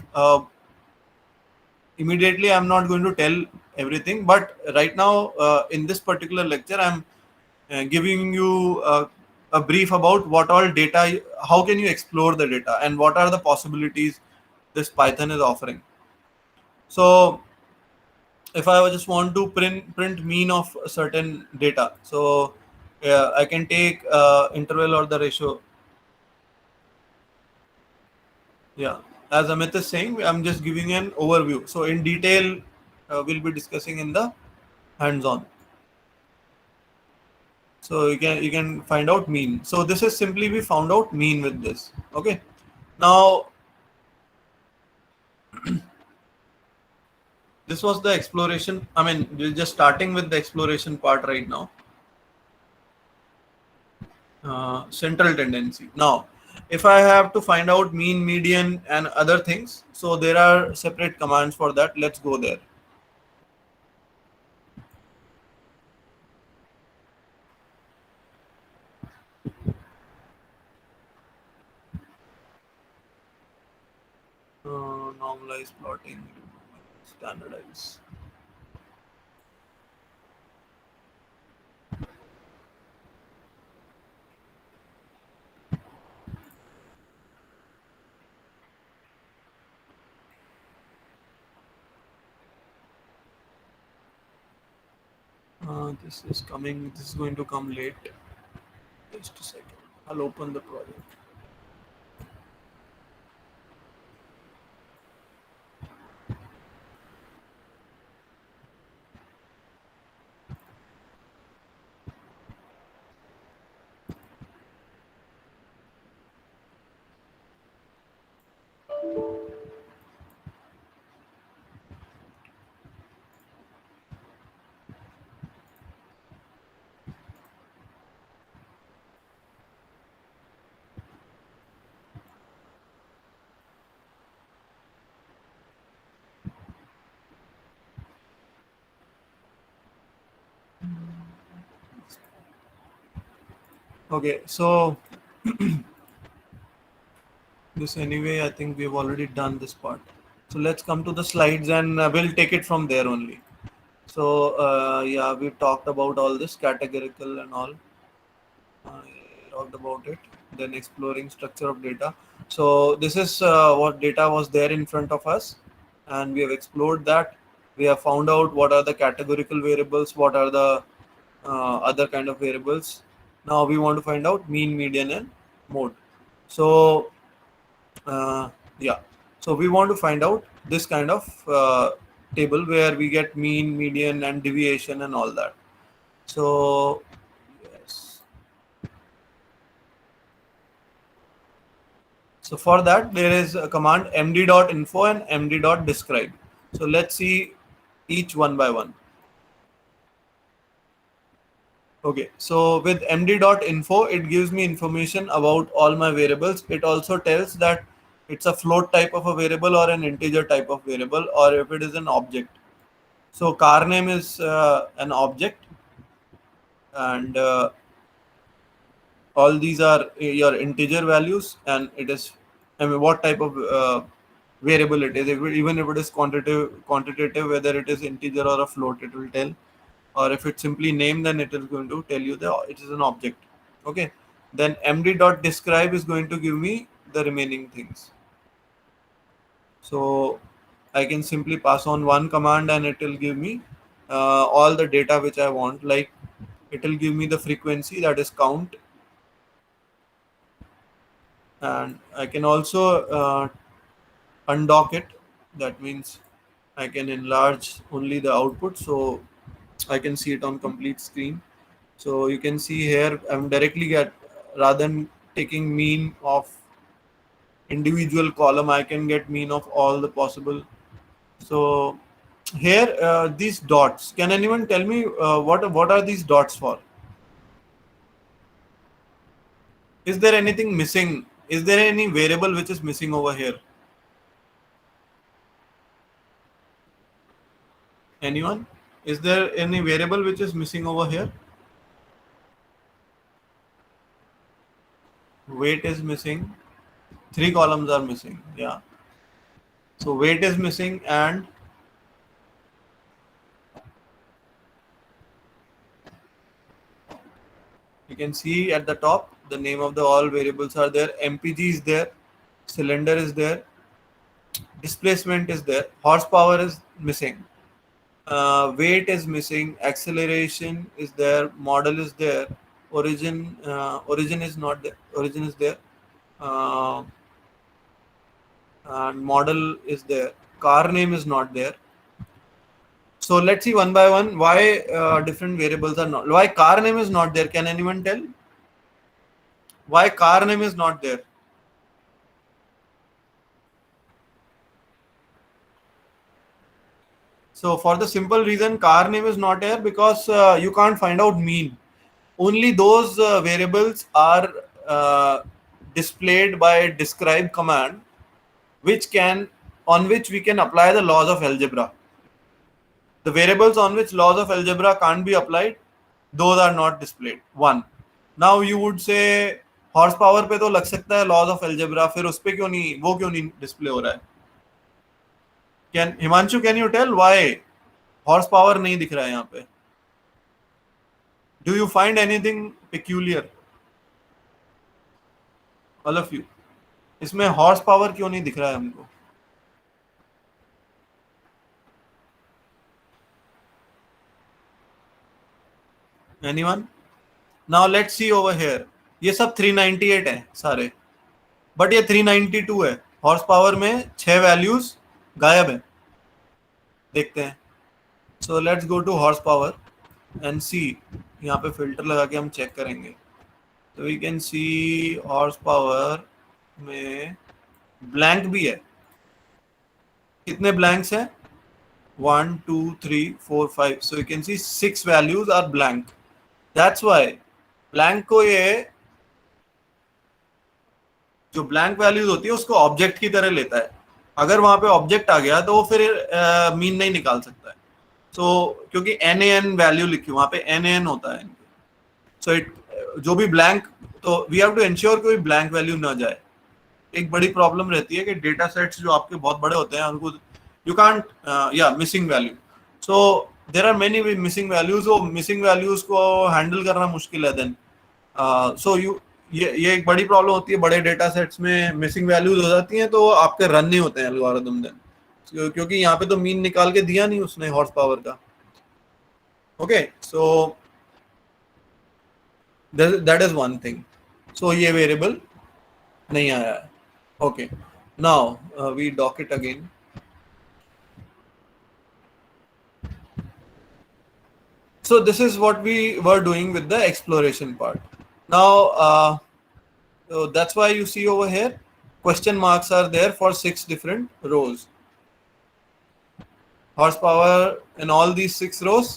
immediately I'm not going to tell everything, but right now in this particular lecture I'm giving you a brief about what all data, how can you explore the data, and what are the possibilities this Python is offering. So if I just want to print mean of a certain data, so I can take interval or the ratio. Yeah, as Amit is saying, I'm just giving an overview. So in detail, we'll be discussing in the hands-on. So you can find out mean. So this is simply we found out mean with this. Okay. Now this was the exploration. I mean, we're just starting with the exploration part right now. Central tendency. Now, if I have to find out mean, median, and other things, so there are separate commands for that. Let's go there. Normalize plotting, standardize. This is coming. This is going to come late. Just a second. I'll open the project. Okay, so this anyway, I think we've already done this part. So let's come to the slides and we'll take it from there only. So yeah, we talked about all this categorical and all. Talked about it. Then exploring structure of data. So this is what data was there in front of us, and we have explored that. We have found out what are the categorical variables, what are the other kind of variables. Now we want to find out mean, median, and mode. So uh, yeah, so we want to find out this kind of table where we get mean, median, and deviation and all that. So yes, so for that there is a command md.info and md.describe. So let's see each one by one. Okay, so with md.info, it gives me information about all my variables. It also tells that it's a float type of a variable or an integer type of variable, or if it is an object. So car name is an object, and all these are your integer values, and it is, I mean, what type of variable it is. Even if it is quantitative, whether it is integer or a float, it will tell. or if it's simply name, then it is going to tell you that it is an object. Okay, then md.describe is going to give me the remaining things. So I can simply pass on one command and it will give me all the data which I want. Like it will give me the frequency, that is count, and I can also undock it. That means I can enlarge only the output, so I can see it on complete screen. So you can see here I'm directly rather than taking mean of individual column, I can get mean of all the possible. So here these dots, can anyone tell me what are these dots for? Is there anything missing? Is there any variable which is missing over here? Anyone? Is there any variable which is missing over here? Weight is missing. 3 columns are missing. Yeah. So weight is missing, and you can see at the top the name of the all variables are there. MPG is there. Cylinder is there. Displacement is there. Horsepower is missing. Weight is missing. Acceleration is there. Model is there. Origin is not there. Origin is there. Uh, and model is there. Car name is not there. So let's see one by one why different variables are not. Why car name is not there? Can anyone tell? Why car name is not there? So for the simple reason car name is not there, because you can't find out mean. Only those variables are displayed by describe command, on which we can apply the laws of algebra. The variables on which laws of algebra can't be applied, those are not displayed. One. Now you would say horsepower पे तो लग सकता है laws of algebra, फिर उस पे क्यों नहीं display हो रहा है? Himanshu, can you tell why horsepower नहीं दिख रहा है यहाँ पे? Do you find anything peculiar? All of you. इसमें horsepower क्यों नहीं दिख रहा है हमको? Anyone? Now let's see over here. ये सब 398 है सारे, बट ये 392 है. हॉर्स पावर में 6 वैल्यूज गायब है. देखते हैं. So let's go to horse power and see. यहाँ पे फिल्टर लगा के हम चेक करेंगे. तो we can see horse power में ब्लैंक भी है. कितने ब्लैंक्स हैं? 1 2 3 4 5. So you can see 6 values are blank. That's why blank को ये जो ब्लैंक वैल्यूज होती है उसको ऑब्जेक्ट की तरह लेता है. अगर वहां पे ऑब्जेक्ट आ गया तो वो फिर मीन नहीं निकाल सकता है. सो क्योंकि NaN वैल्यू लिखी वहां पे NaN होता है. सो इट जो भी ब्लैंक, तो वी हैव टू एंश्योर कोई ब्लैंक वैल्यू ना जाए. एक बड़ी प्रॉब्लम रहती है कि डेटा सेट्स जो आपके बहुत बड़े होते हैं उनको you can't missing value. So there are many missing values. वो मिसिंग वैल्यूज को हैंडल करना मुश्किल है. देन सो ये एक बड़ी प्रॉब्लम होती है. बड़े डेटा सेट्स में मिसिंग वैल्यूज हो जाती हैं तो आपके रन नहीं होते हैं एल्गोरिथम देन, क्योंकि यहाँ पे तो मीन निकाल के दिया नहीं उसने हॉर्स पावर का. Okay, so that is one thing. So ये वेरिएबल नहीं आया है. Okay, now we dock it again. So this is what we were doing with the exploration part. Now so that's why you see over here question marks are there for 6 different rows. Horsepower in all these 6 rows,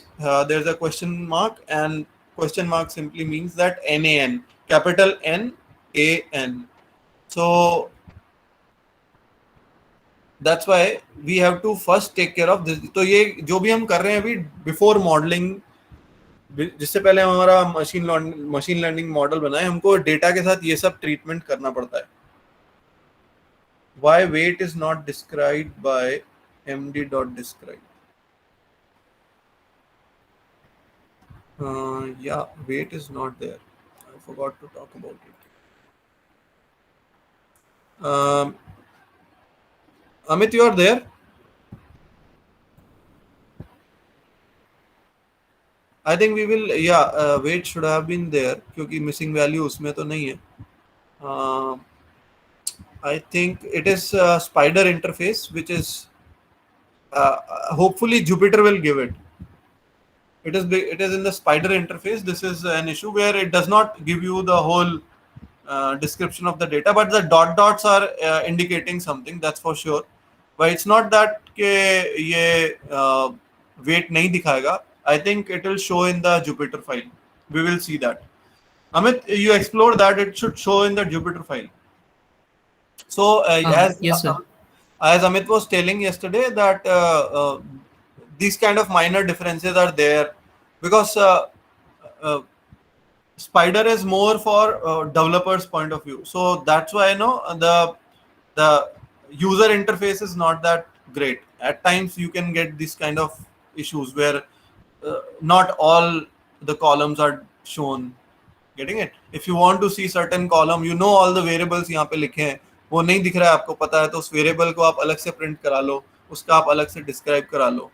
there's a question mark, and question mark simply means that NaN, capital NaN. So that's why we have to first take care of this. तो ये जो भी हम कर रहे हैं अभी before modelling, जिससे पहले हमारा मशीन लर्निंग मॉडल बनाए, हमको डेटा के साथ ये सब ट्रीटमेंट करना पड़ता है. Why weight is not described by md.describe? Yeah, weight is not there. I forgot to talk about it. Amit, you are there? I think we will, yeah, weight should have been there क्योंकि missing value उसमें तो नहीं है. Um, I think it is spider interface, which is hopefully Jupyter will give it. It is in the spider interface. This is an issue where it does not give you the whole description of the data, but the dot dots are indicating something. That's for sure. But it's not that के ये weight नहीं दिखाएगा. I think it will show in the Jupyter file. We will see that. Amit, you explore that. It should show in the Jupyter file. So Yes, sir. as Amit was telling yesterday that these kind of minor differences are there because uh, Spider is more for developers point of view. So that's why the user interface is not that great. At times you can get these kind of issues where not all the columns are shown. Getting it? If you want to see certain column, you know all the variables यहाँ पे लिखे हैं, वो नहीं दिख रहा है आपको पता है तो उस variable को आप अलग से print करा लो, उसका आप अलग से describe करा लो.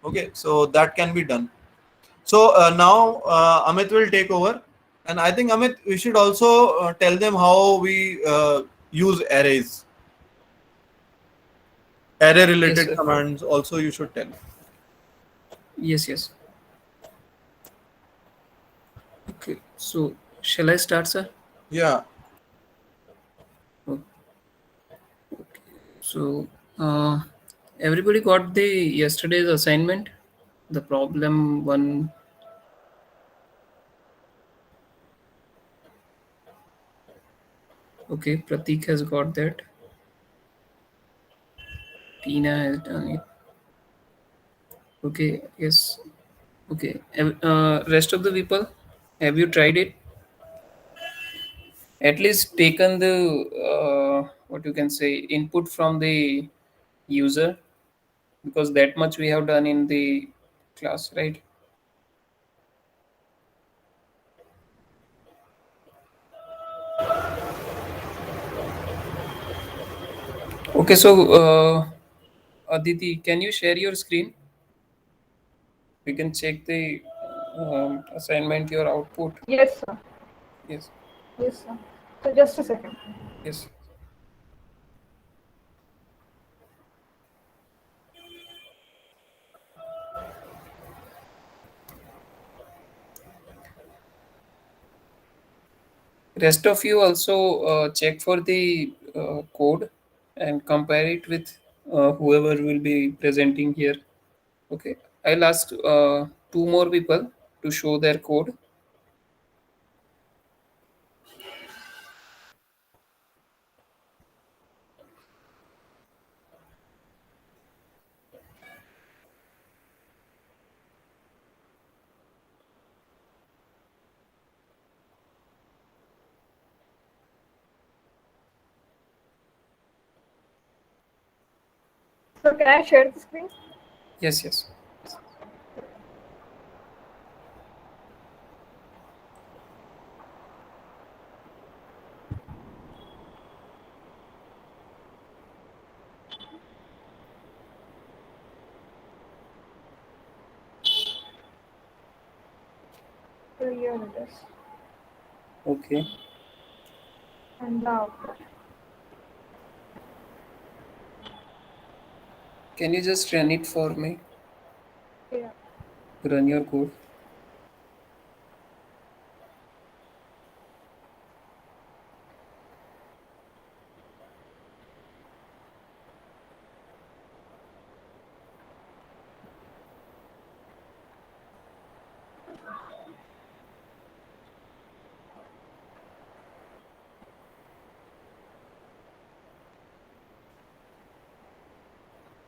Okay, so that can be done. So now Amit will take over, and I think Amit, we should also tell them how we use arrays. Array related Yes, sir. commands also you should tell. Yes. Okay. So shall I start, sir? Yeah. So everybody got the yesterday's assignment, the problem one. Okay, Pratik has got that. Tina has done it. Okay, yes. Okay. Rest of the people, have you tried it? At least taken the what you can say input from the user, because that much we have done in the class, right? Okay, so Aditi, can you share your screen? We can check the assignment, your output. Yes, sir. Yes, Yes, sir. So just a second. yes. Rest of you also check for the code and compare it with whoever will be presenting here. Okay, I'll ask two more people to show their code. So can I share the screen? Yes. So here it is. Okay. And the output. Can you just run it for me? Yeah. Run your code.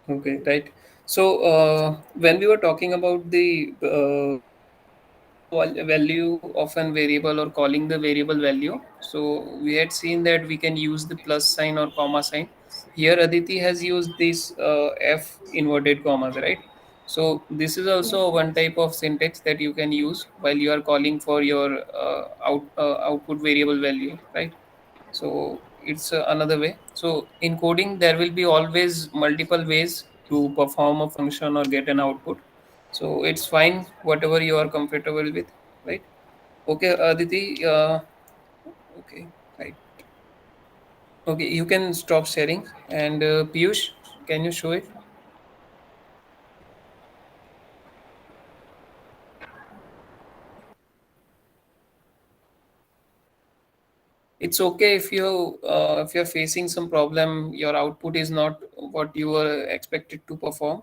Okay, right. So when we were talking about the value of an variable or calling the variable value, so we had seen that we can use the plus sign or comma sign. Here Aditi has used this f inverted commas, right? So this is also one type of syntax that you can use while you are calling for your output variable value, right? So it's another way. So in coding, there will be always multiple ways to perform a function or get an output. So it's fine, whatever you are comfortable with, right? Okay, Aditi. Okay, right. Okay, you can stop sharing. And Piyush, can you show it? It's okay if you're facing some problem, your output is not what you were expected to perform,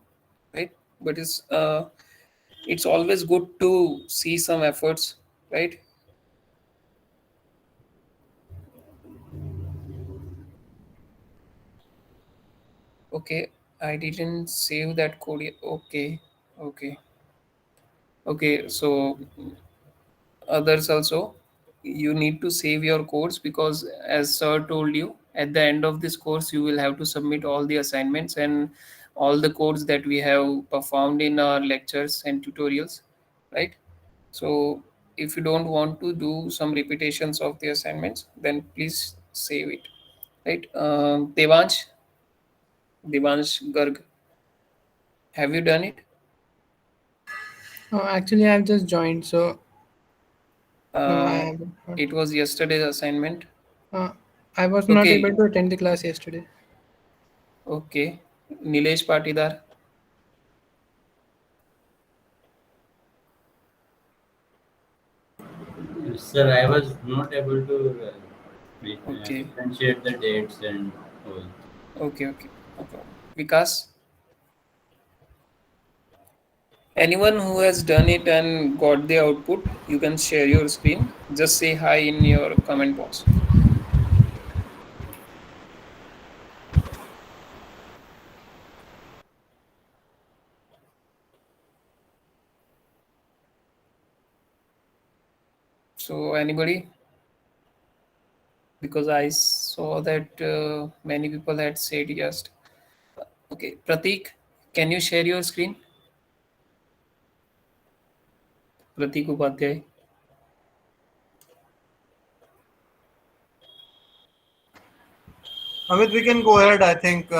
right? But it's always good to see some efforts, right? Okay, I didn't save that code yet. Okay, okay, okay. So others also, you need to save your codes, because as sir told you, at the end of this course you will have to submit all the assignments and all the codes that we have performed in our lectures and tutorials, right? So if you don't want to do some repetitions of the assignments, then please save it, right? Devansh Garg, have you done it? Actually, I've just joined, so I uh, haven't. it was yesterday's assignment. Uh, I was not Okay, able to attend the class yesterday. okay. Nilesh Patidar. Sir, I was not able to Okay, differentiate the dates and all. okay, okay. No problem. Vikas, anyone who has done it and got the output, you can share your screen. Just say hi in your comment box. So, anybody? Because I saw that many people had said yes. Okay, Pratik, can you share your screen? Pratik Upadhyay. Amit, we can go ahead. I think they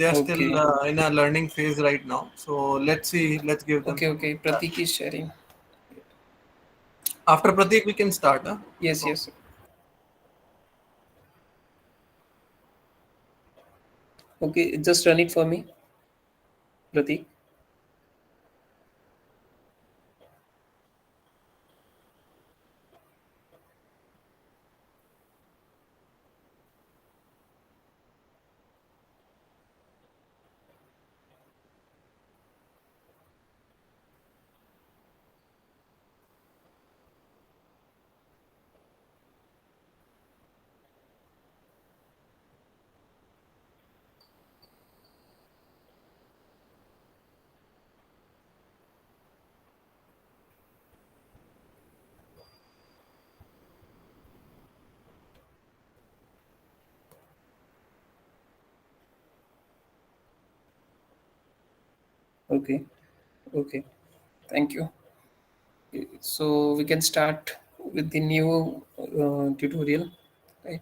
are still Okay, in a learning phase right now. So let's see. Let's give them okay, some okay. time. Pratik is sharing. After Pratik, we can start. Huh? Yes, yes. Okay, just run it for me, Pratik. Okay, okay. Thank you. So we can start with the new tutorial, right?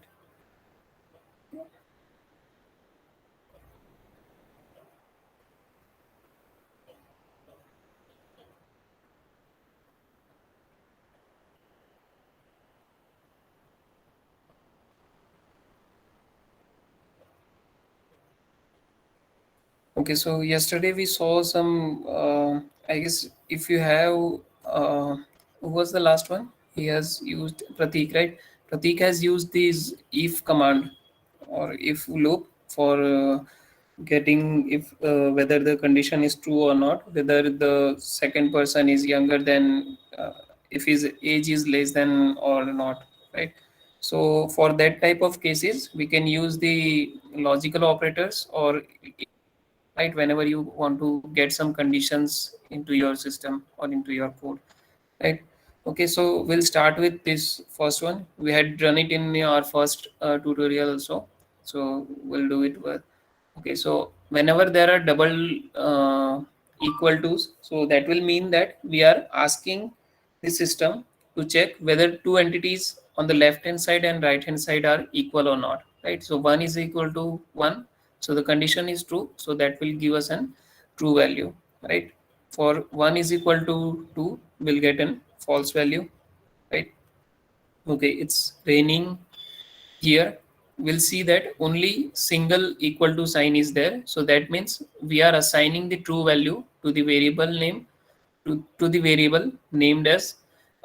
Okay, so yesterday we saw some. I guess if you have, who was the last one? He has used Pratik, right? Pratik has used this if command or if loop for getting if whether the condition is true or not, whether the second person is younger than, if his age is less than or not, right? So for that type of cases, we can use the logical operators, or right, whenever you want to get some conditions into your system or into your code, right? Okay, so we'll start with this first one. We had run it in our first tutorial also, so we'll do it with. Okay, so whenever there are double equal to's. So that will mean that we are asking the system to check whether two entities on the left hand side and right hand side are equal or not, right? So 1 is equal to 1, so the condition is true, so that will give us an true value, right? For 1 is equal to 2, we'll get an false value, right? Okay, it's raining here. We'll see that only single equal to sign is there, so that means we are assigning the true value to the variable name, to the variable named as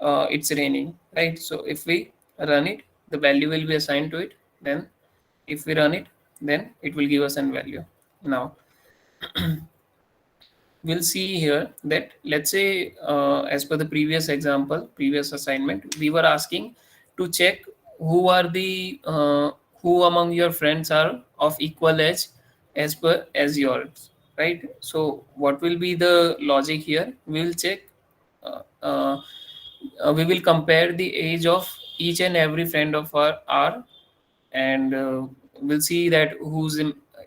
it's raining, right? So if we run it, the value will be assigned to it. Then if we run it, then it will give us an value. Now we'll see here that, let's say, as per the previous example, previous assignment, we were asking to check who are the who among your friends are of equal age as per as yours, right? So what will be the logic here? We will check, we will compare the age of each and every friend of our, and we'll see that whose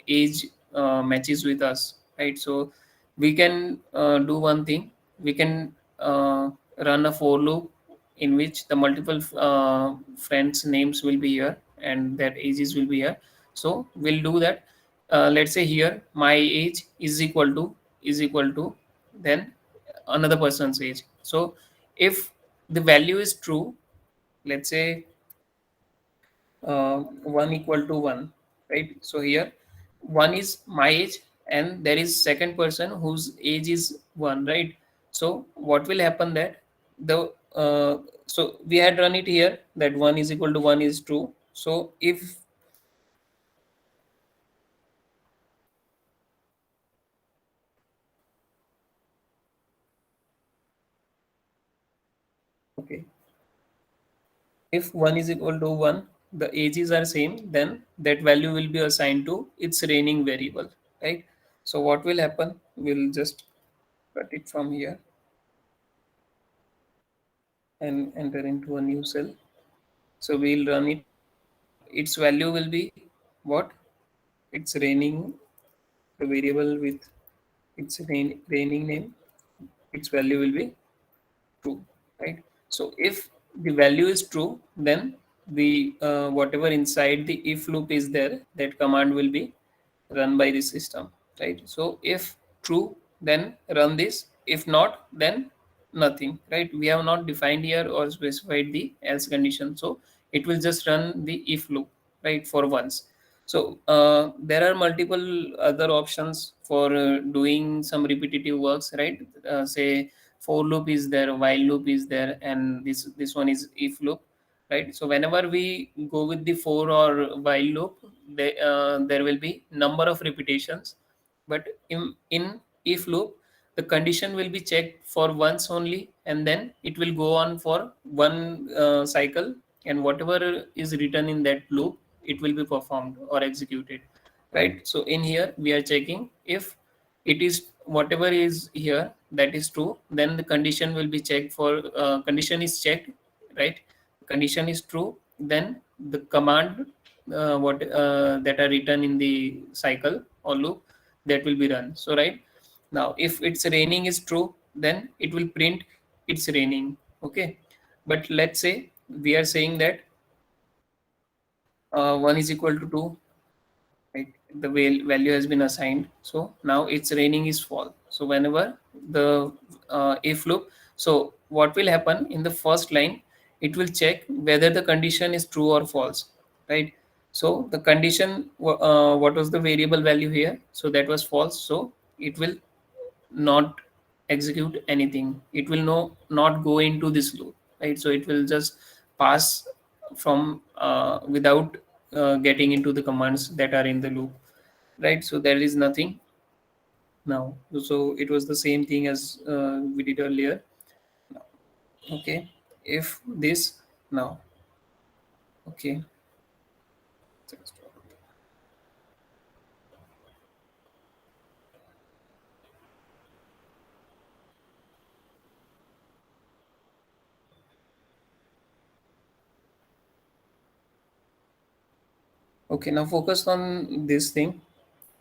age matches with us, right? So we can do one thing. We can run a for loop in which the multiple friends names will be here and their ages will be here. So we'll do that. Let's say here my age is equal to then another person's age. So if the value is true, let's say 1 equal to 1, right? So here 1 is my age and there is second person whose age is 1, right? So what will happen that the so we had run it here that 1 is equal to 1 is true. So if okay, if 1 is equal to 1, the ages are same, then that value will be assigned to its raining variable, right? So what will happen, we'll just cut it from here and enter into a new cell. So we'll run it. Its value will be what? It's raining, the variable with its raining name. Its value will be true, right? So if the value is true, then the whatever inside the if loop is there, that command will be run by the system, right? So if true, then run this. If not, then nothing, right? We have not defined here or specified the else condition, so it will just run the if loop, right, for once. So there are multiple other options for doing some repetitive works, right? Say for loop is there, while loop is there, and this one is if loop, right? So whenever we go with the for or while loop, there will be number of repetitions, but in if loop the condition will be checked for once only, and then it will go on for one cycle, and whatever is written in that loop, it will be performed or executed, right? So in here we are checking if it is whatever is here that is true, then the condition will be checked for condition is checked, right? Condition is true, then the command what that are written in the cycle or loop, that will be run. So right now if it's raining is true, then it will print it's raining, okay? But let's say we are saying that 1 is equal to 2, right? The value has been assigned, so now it's raining is false. So whenever the if loop, so what will happen in the first line, it will check whether the condition is true or false, right? So the condition what was the variable value here, so that was false, so it will not execute anything. It will not go into this loop, right? So it will just pass from without getting into the commands that are in the loop, right? So there is nothing now. So it was the same thing as we did earlier. Okay, if this now, okay, okay, now focus on this thing,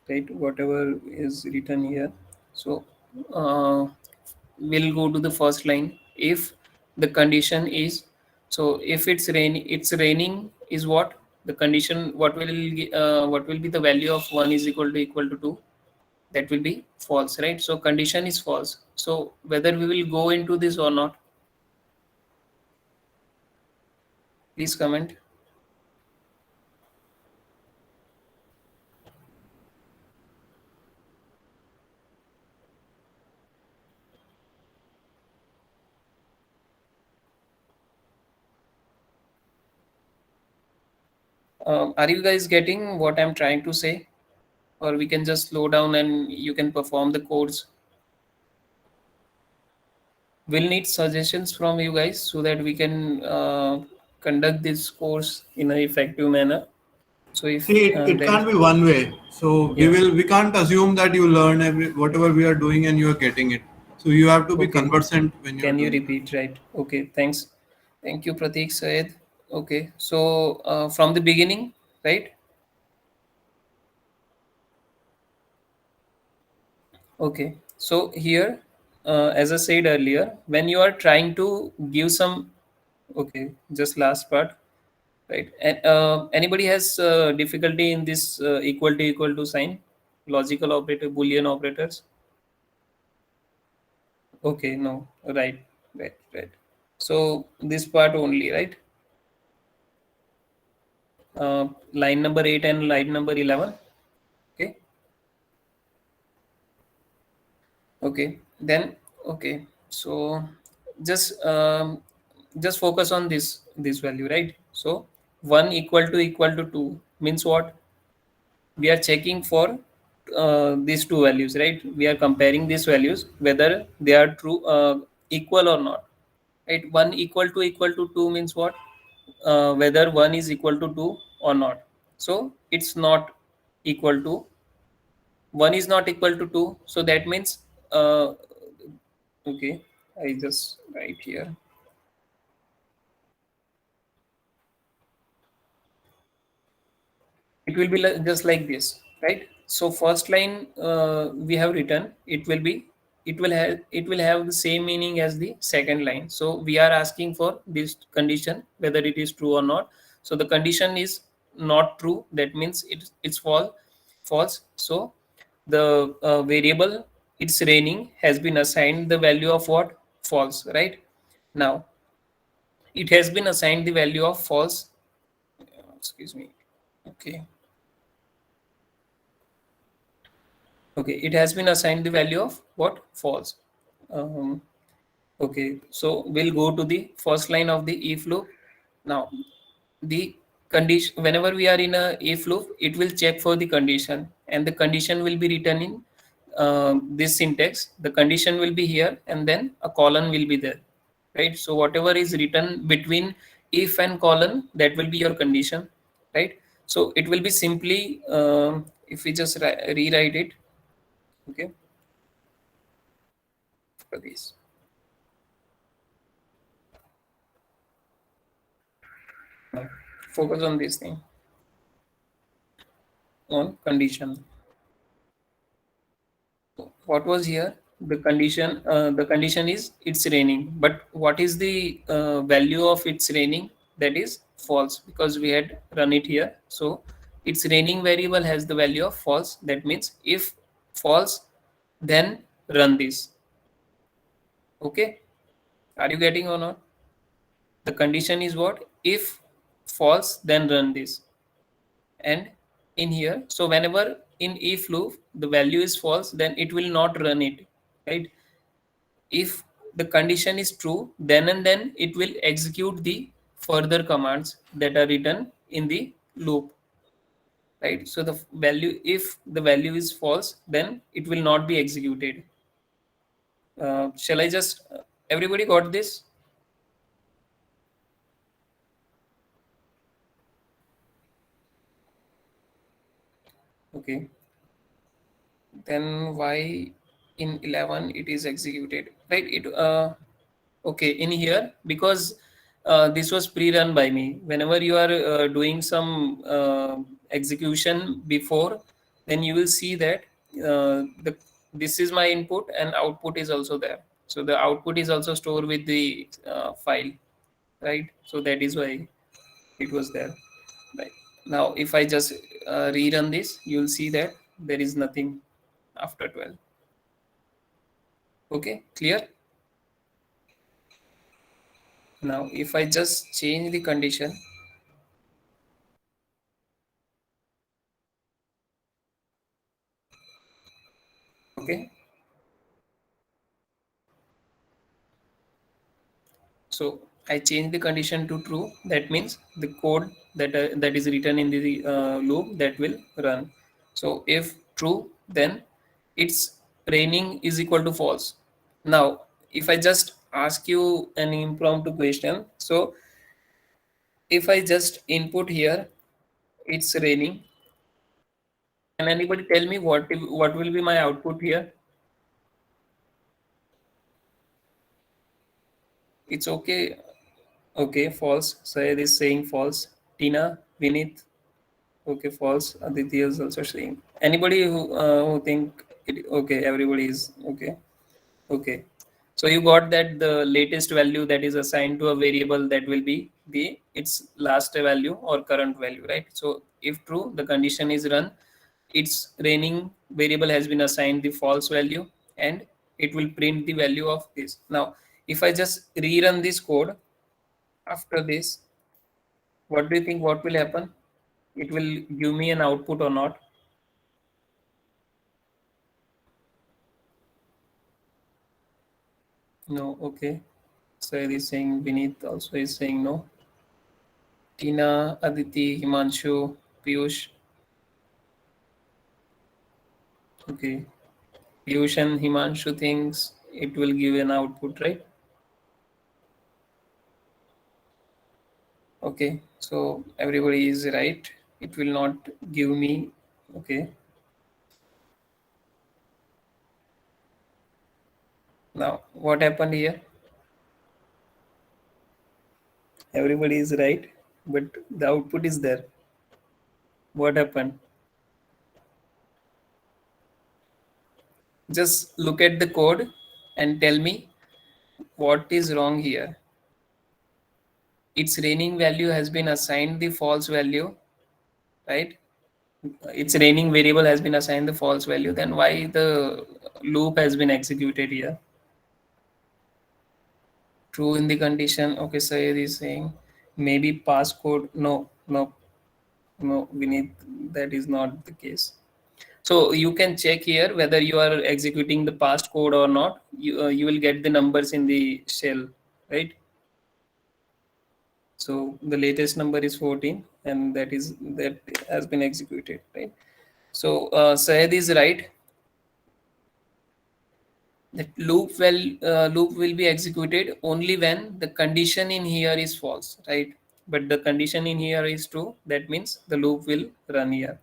right? Whatever is written here. So we'll go to the first line. If the condition is, so if it's raining is what the condition, what will be the value of 1 is equal to 2? That will be false, right? So condition is false. So whether we will go into this or not, please comment. Are you guys getting what I'm trying to say, or we can just slow down and you can perform the codes? We'll need suggestions from you guys so that we can conduct this course in an effective manner. So if See, it there can't is, be one way. So Yeah. we can't assume that you learn whatever we are doing and you are getting it. So you have to be Okay. conversant when you are Can you doing. repeat? Right. Okay. Thanks. Thank you, Pratik Syed. Okay. So from the beginning, right? Okay. So here, as I said earlier, when you are trying to give some, okay, just last part, right? And anybody has difficulty in this equal to sign, logical operator, Boolean operators? Okay. No. Right. Right. Right. So this part only, right? Line number 8 and line number 11. Okay. Okay, then okay. So just focus on this value, right? So 1 equal to 2 means what? We are checking for these two values, right? We are comparing these values whether they are true, equal or not, right? 1 equal to 2 means what? Whether 1 is equal to 2 or not. So it's not equal to, 1 is not equal to 2, so that means uh, okay, I just write here. It will be just like this, right? So first line we have written, it will have the same meaning as the second line. So we are asking for this condition whether it is true or not. So the condition is not true, that means it's false. So the variable it's raining has been assigned the value of what? False, right? Now it has been assigned the value of false. Excuse me. Okay. Okay, it has been assigned the value of what? False. Um, okay, so we'll go to the first line of the if loop. Now, the condition, whenever we are in a if loop, it will check for the condition, and the condition will be written in this syntax. The condition will be here, and then a colon will be there, right? So whatever is written between if and colon, that will be your condition, right? So it will be simply if we just rewrite it, okay, for this. Now, focus on this thing, on condition. What was here? The condition is it's raining, but what is the value of it's raining? That is false, because we had run it here. So it's raining variable has the value of false. That means if false, then run this. Okay, are you getting or not? The condition is what? If false, then run this. And in here, so whenever in if loop the value is false, then it will not run it, right? If the condition is true, then and then it will execute the further commands that are written in the loop, right? So the value, if the value is false, then it will not be executed. Shall I just everybody got this? Okay, then why in 11 it is executed, right? Okay, in here, because this was pre-run by me. Whenever you are doing some execution before, then you will see that the this is my input and output is also there. So the output is also stored with the file, right? So that is why it was there. Right. Now if I just rerun this, you'll see that there is nothing after 12. Okay, clear? Now if I just change the condition, okay, so I change the condition to true. That means the code that is written in the loop, that will run. So if true, then its raining is equal to false. Now if I just ask you an impromptu question, so if I just input here, it's raining. Can anybody tell me what will be my output here? It's okay. Okay, false. Sayed is saying false. Tina, Vinith, okay, false. Aditya is also saying. Anybody who think it, okay, everybody is okay. Okay. So you got that the latest value that is assigned to a variable, that will be the its last value or current value, right? So if true, the condition is run, its raining variable has been assigned the false value, and it will print the value of this. Now if I just rerun this code after this, what do you think what will happen? It will give me an output or not? No. Okay, so it is saying, Vineet also is saying no. Tina, Aditi, Himanshu, Piyush. Okay, Piyush and Himanshu thinks it will give an output, right? Okay, so everybody is right. It will not give me. Okay. Now what happened here? Everybody is right, but the output is there. What happened? Just look at the code and tell me what is wrong here. Its raining value has been assigned the false value, right? Its raining variable has been assigned the false value. Then why the loop has been executed here? True in the condition. Okay, Sayed is saying maybe passcode. No, no, no, Vinith, that is not the case. So you can check here whether you are executing the past code or not. You will get the numbers in the shell, right? So the latest number is 14, and that has been executed, right? So Syed is right. That loop will be executed only when the condition in here is false, right? But the condition in here is true. That means the loop will run here.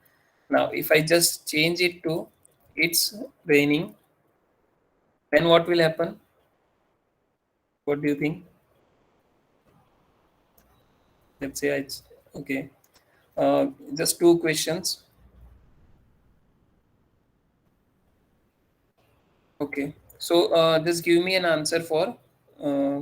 Now, if I just change it to it's raining, then what will happen? What do you think? Let's say it's okay. Just two questions. Okay. So just give me an answer for uh,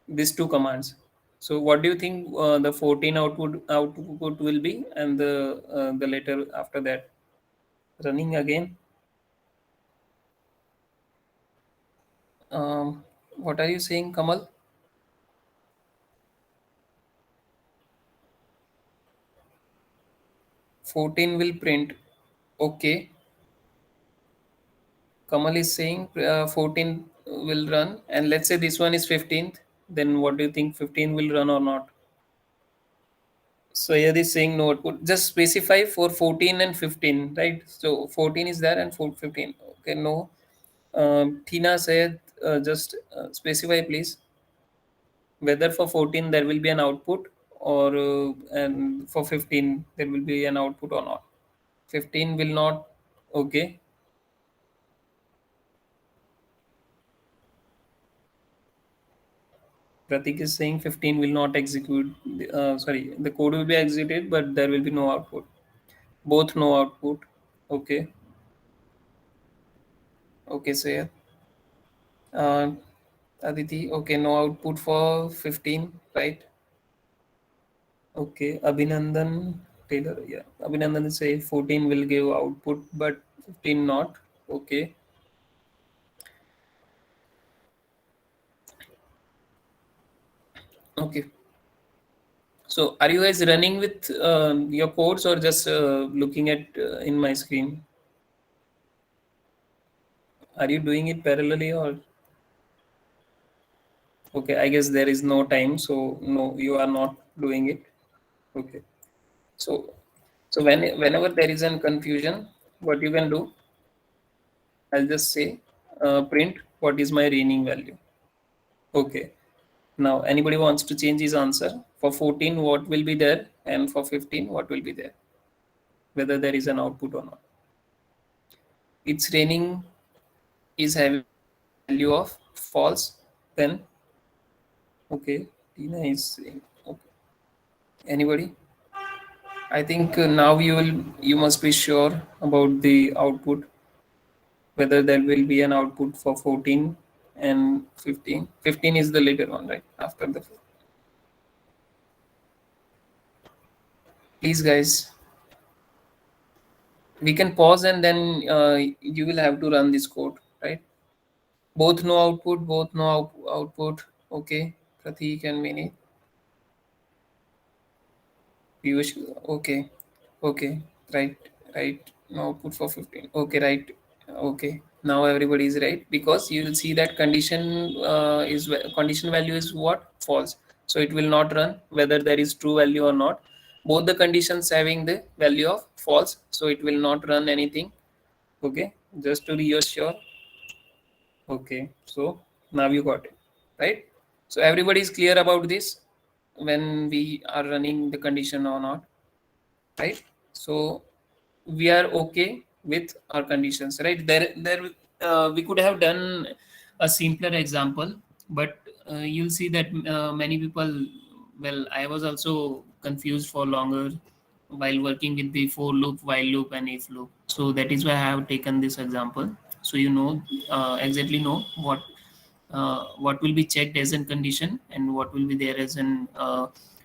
these two commands. So what do you think the 14 output will be, and the letter after that running again? What are you saying, Kamal? 14 will print. Okay. Kamal is saying 14 will run, and let's say this one is 15th. Then what do you think? 15 will run or not? So here is saying no output. Just specify for 14 and 15, right? So 14 is there and 15. Okay, no. Tina said just specify please whether for 14 there will be an output, or and for 15 there will be an output or not. 15 will not. Okay. Pratik is saying 15 will not execute. Sorry, the code will be executed, but there will be no output. Both no output. Okay. Okay, so yeah. Aditi, okay, no output for 15, right? Okay, Abhinandan Taylor, yeah. Abhinandan say 14 will give output, but 15 not. Okay. Okay. So, are you guys running with your codes or just looking at in my screen? Are you doing it parallelly or? Okay, I guess there is no time, so no, you are not doing it. Okay. So, whenever there is an confusion, what you can do, I'll just say print what is my reigning value. Okay. Now, anybody wants to change his answer for 14, what will be there, and for 15, what will be there, whether there is an output or not. Its reigning is having value of false. Then, okay, Tina is saying, okay. Anybody? I think now you must be sure about the output, whether there will be an output for 14 and 15. 15 is the later one, right? After the. Please, guys, we can pause and then you will have to run this code, right? Both no output, both no output. Okay, Pratik and Mini. Piyush, okay, okay, right, right. No output for 15. Okay, right. Okay, now everybody is right because you will see that condition value is what? False. So it will not run whether there is true value or not. Both the conditions having the value of false, so it will not run anything. Okay, just to reassure. Okay, so now you got it, right? So everybody is clear about this when we are running the condition or not, right? So we are okay with our conditions, right? We could have done a simpler example, but you'll see that many people. Well, I was also confused for longer while working with the for loop, while loop, and if loop. So that is why I have taken this example. So you know exactly know what will be checked as a condition and what will be there as an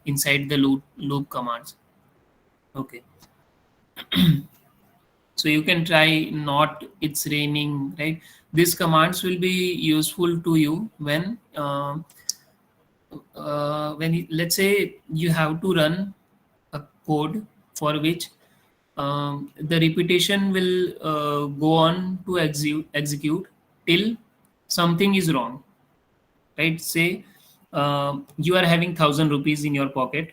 inside the loop commands. Okay. So you can try not it's raining, right? These commands will be useful to you let's say you have to run a code for which the repetition will go on to execute till something is wrong, right? Say you are having 1,000 rupees in your pocket,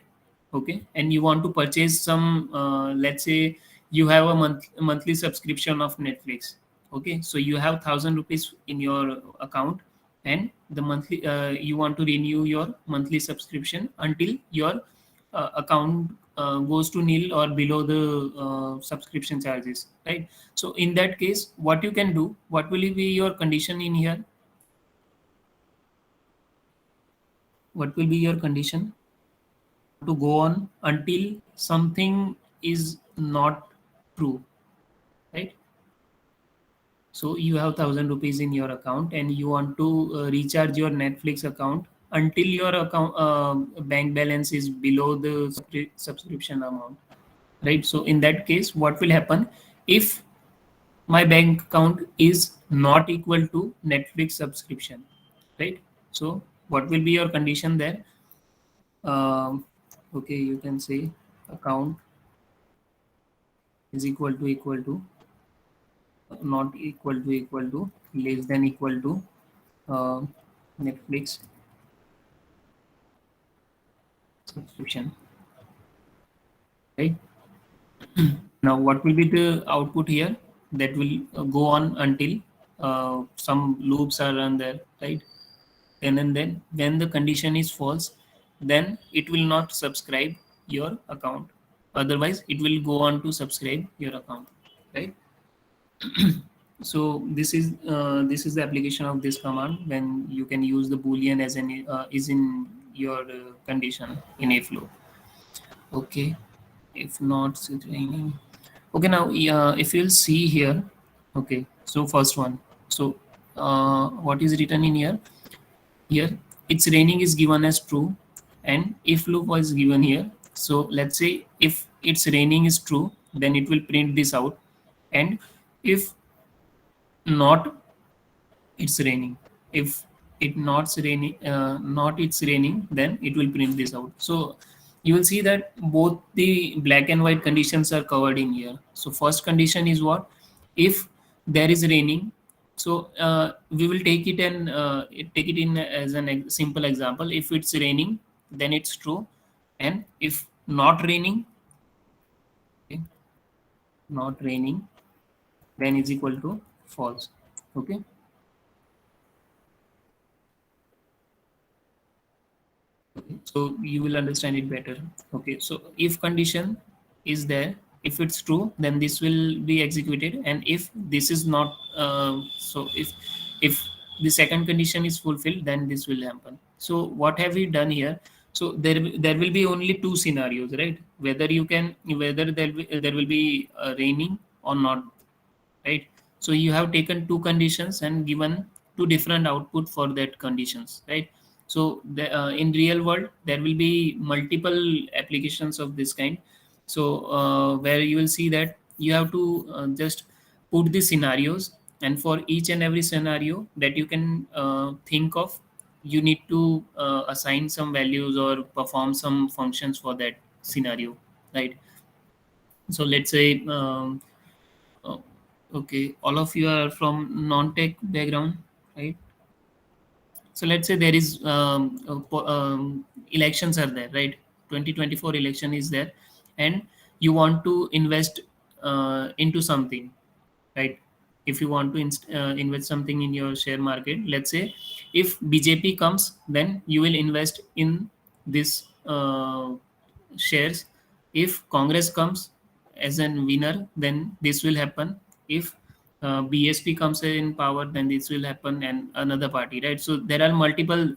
okay, and you want to purchase some let's say you have a monthly subscription of Netflix, okay, so you have 1,000 rupees in your account and the monthly you want to renew your monthly subscription until your account goes to nil or below the subscription charges, right? So in that case, what you can do, what will be your condition in here? What will be your condition? To go on until something is not true, right? So you have 1,000 rupees in your account and you want to recharge your Netflix account until your account bank balance is below the subscription amount, right? So in that case, what will happen if my bank account is not equal to Netflix subscription, right? So what will be your condition there? Okay, you can say account is equal to not equal to less than equal to Netflix subscription, right? Now what will be the output here? That will go on until some loops are run there, right? And then when the condition is false, then it will not subscribe your account, otherwise it will go on to subscribe your account, right? So this is the application of this command when you can use the boolean as an is in your condition in a flow. Okay, if not it's raining. Okay, now if you'll see here, okay, so first one, so what is written in here? Here it's raining is given as true, and if loop was given here. So let's say if it's raining is true, then it will print this out, and if not it's raining, if it not it's raining, then it will print this out. So you will see that both the black and white conditions are covered in here. So first condition is what? If there is raining, so we will take it and take it in as an simple example. If it's raining, then it's true, and if not raining, okay, not raining, then is equal to false. Okay. So you will understand it better. Okay, so if condition is there, if it's true, then this will be executed, and if this is not so if the second condition is fulfilled, then this will happen. So what have we done here? So there will be only two scenarios, right? Whether there will be raining or not, right? So you have taken two conditions and given two different output for that conditions, right? So in real world there will be multiple applications of this kind. So where you will see that you have to just put the scenarios, and for each and every scenario that you can think of, you need to assign some values or perform some functions for that scenario, right? So let's say uh, okay, all of you are from non-tech background, right? So let's say there is elections are there, right? 2024 election is there, and you want to invest into something, right? If you want to invest something in your share market, let's say if BJP comes, then you will invest in this shares. If Congress comes as a winner, then this will happen. If BSP comes in power, then this will happen, and another party, right? So there are multiple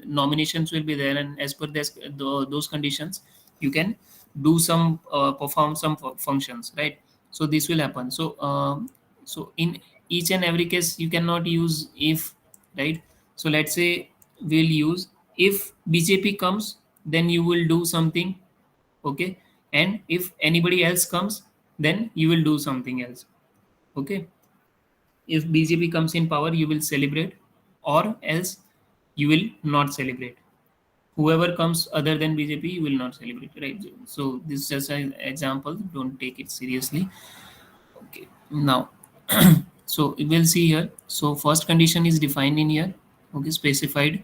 nominations will be there, and as per this, those conditions, you can do some perform some functions, right? So this will happen. So in each and every case, you cannot use if, right? So let's say we'll use if BJP comes, then you will do something, okay? And if anybody else comes, then you will do something else. Okay, if BJP comes in power, you will celebrate, or else you will not celebrate. Whoever comes other than BJP, you will not celebrate, right? So this is just an example. Don't take it seriously. Okay, now so we will see here. So first condition is defined in here. Okay, specified.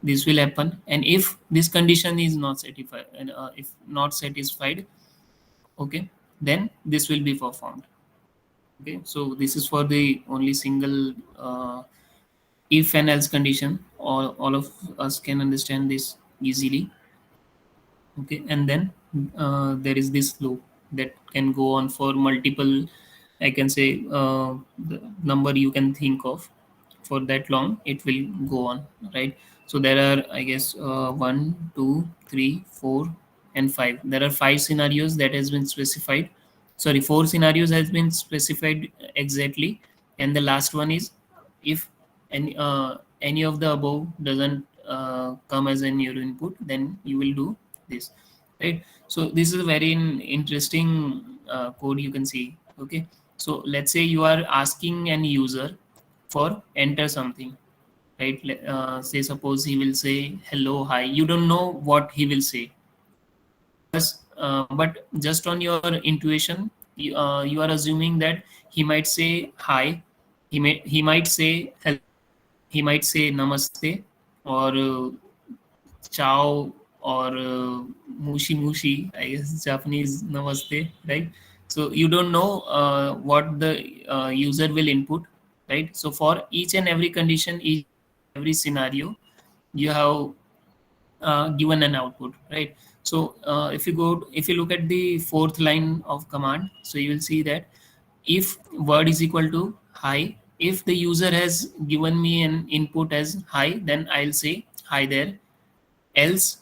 This will happen, and if this condition is not satisfied, and if not satisfied, okay, then this will be performed. Okay, so this is for the only single if and else condition. All of us can understand this easily. Okay, and then there is this loop that can go on for multiple, I can say the number you can think of. For that long it will go on, right? So there are, I guess, 1 2 3 4 and 5. There are 5 scenarios that has been specified. Sorry, 4 scenarios has been specified exactly, and the last one is if any of the above doesn't come as an your input, then you will do this, right? So this is a very interesting code you can see. Okay, so let's say you are asking an user for enter something, right? Say suppose he will say hello, hi. You don't know what he will say, but just on your intuition, you are assuming that he might say hi, he might say hello, he might say namaste, or ciao, or mushi mushi, I guess Japanese namaste, right? So you don't know what the user will input, right? So for each and every condition, each every scenario, you have given an output, right? So if you look at the fourth line of command, so you will see that if word is equal to hi. If the user has given me an input as hi, then I'll say hi there. Else,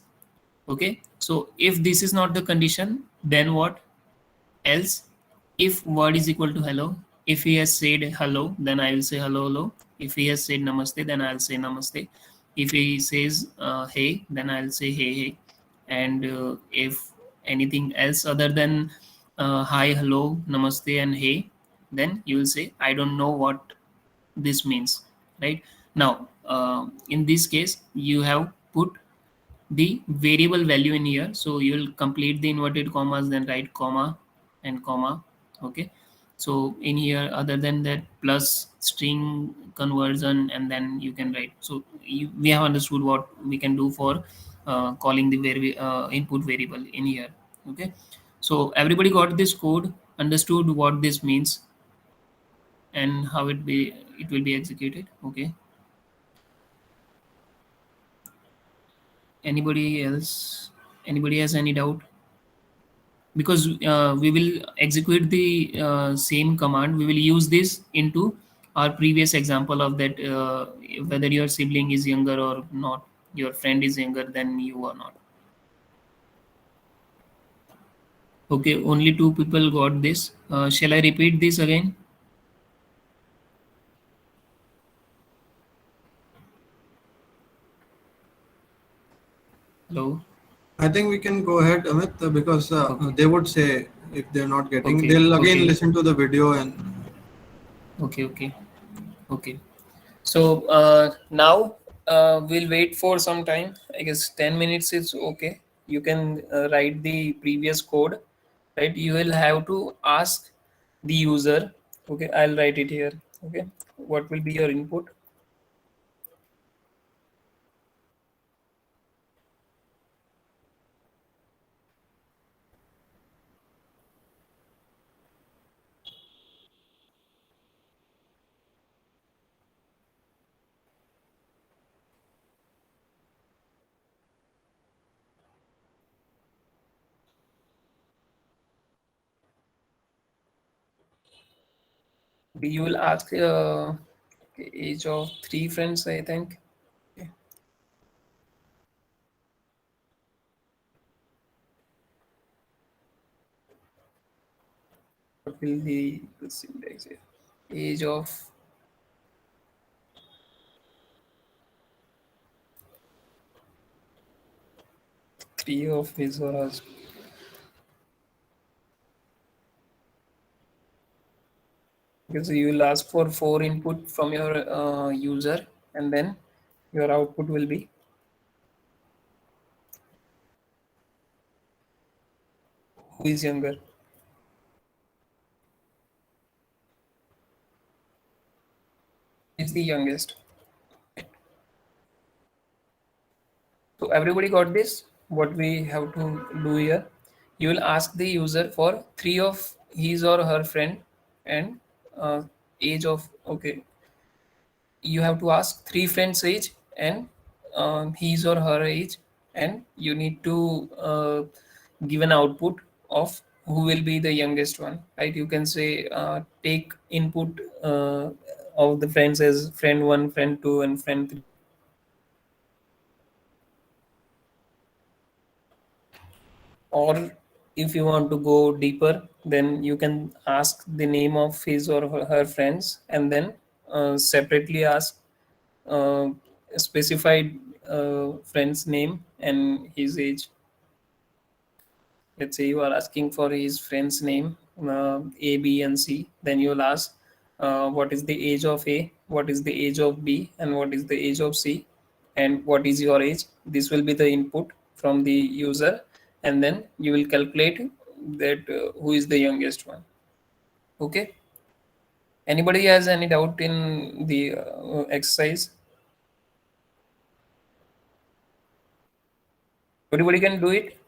okay. So if this is not the condition, then what? Else, if word is equal to hello, if he has said hello, then I will say hello, hello. If he has said namaste, then I'll say namaste. If he says hey, then I'll say hey, hey. And if anything else other than hi, hello, namaste, and hey, then you will say I don't know what this means, right? Now, in this case, you have put the variable value in here, so you will complete the inverted commas, then write comma and comma, okay. So in here, other than that, plus string conversion, and then you can write. So we have understood what we can do for calling the input variable in here, okay. So everybody got this code, understood what this means and how it will be executed, okay. Anybody else, anybody has any doubt? Because we will execute the same command, we will use this into our previous example of that, whether your sibling is younger or not, your friend is younger than you or not. Okay, only two people got this. Shall I repeat this again? Hello. I think we can go ahead, Amit, because Okay. they would say if they're not getting, Okay, they'll again okay. listen to the video and Okay. So now we'll wait for some time. I guess 10 minutes is okay. You can write the previous code, right? You will have to ask the user. Okay, I'll write it here. Okay, what will be your input? You will ask age of three friends, I think. Okay. What will be the syntax here? Age of three of his or hers. Because you will ask for four input from your user, and then your output will be who is younger. Is the youngest. So everybody got this. What we have to do here, you will ask the user for three of his or her friend and age of, okay. You have to ask three friends age and his or her age, and you need to give an output of who will be the youngest one, right? You can say take input of the friends as friend 1, friend 2, and friend 3. Or if you want to go deeper, then you can ask the name of his or her friends, and then separately ask uh, a specified friend's name and his age. Let's say you are asking for his friend's name, A, B, and C. Then you'll ask what is the age of A, what is the age of B, and what is the age of C, and what is your age. This will be the input from the user, and then you will calculate that who is the youngest one. Okay. Anybody has any doubt in the exercise? Everybody can do it.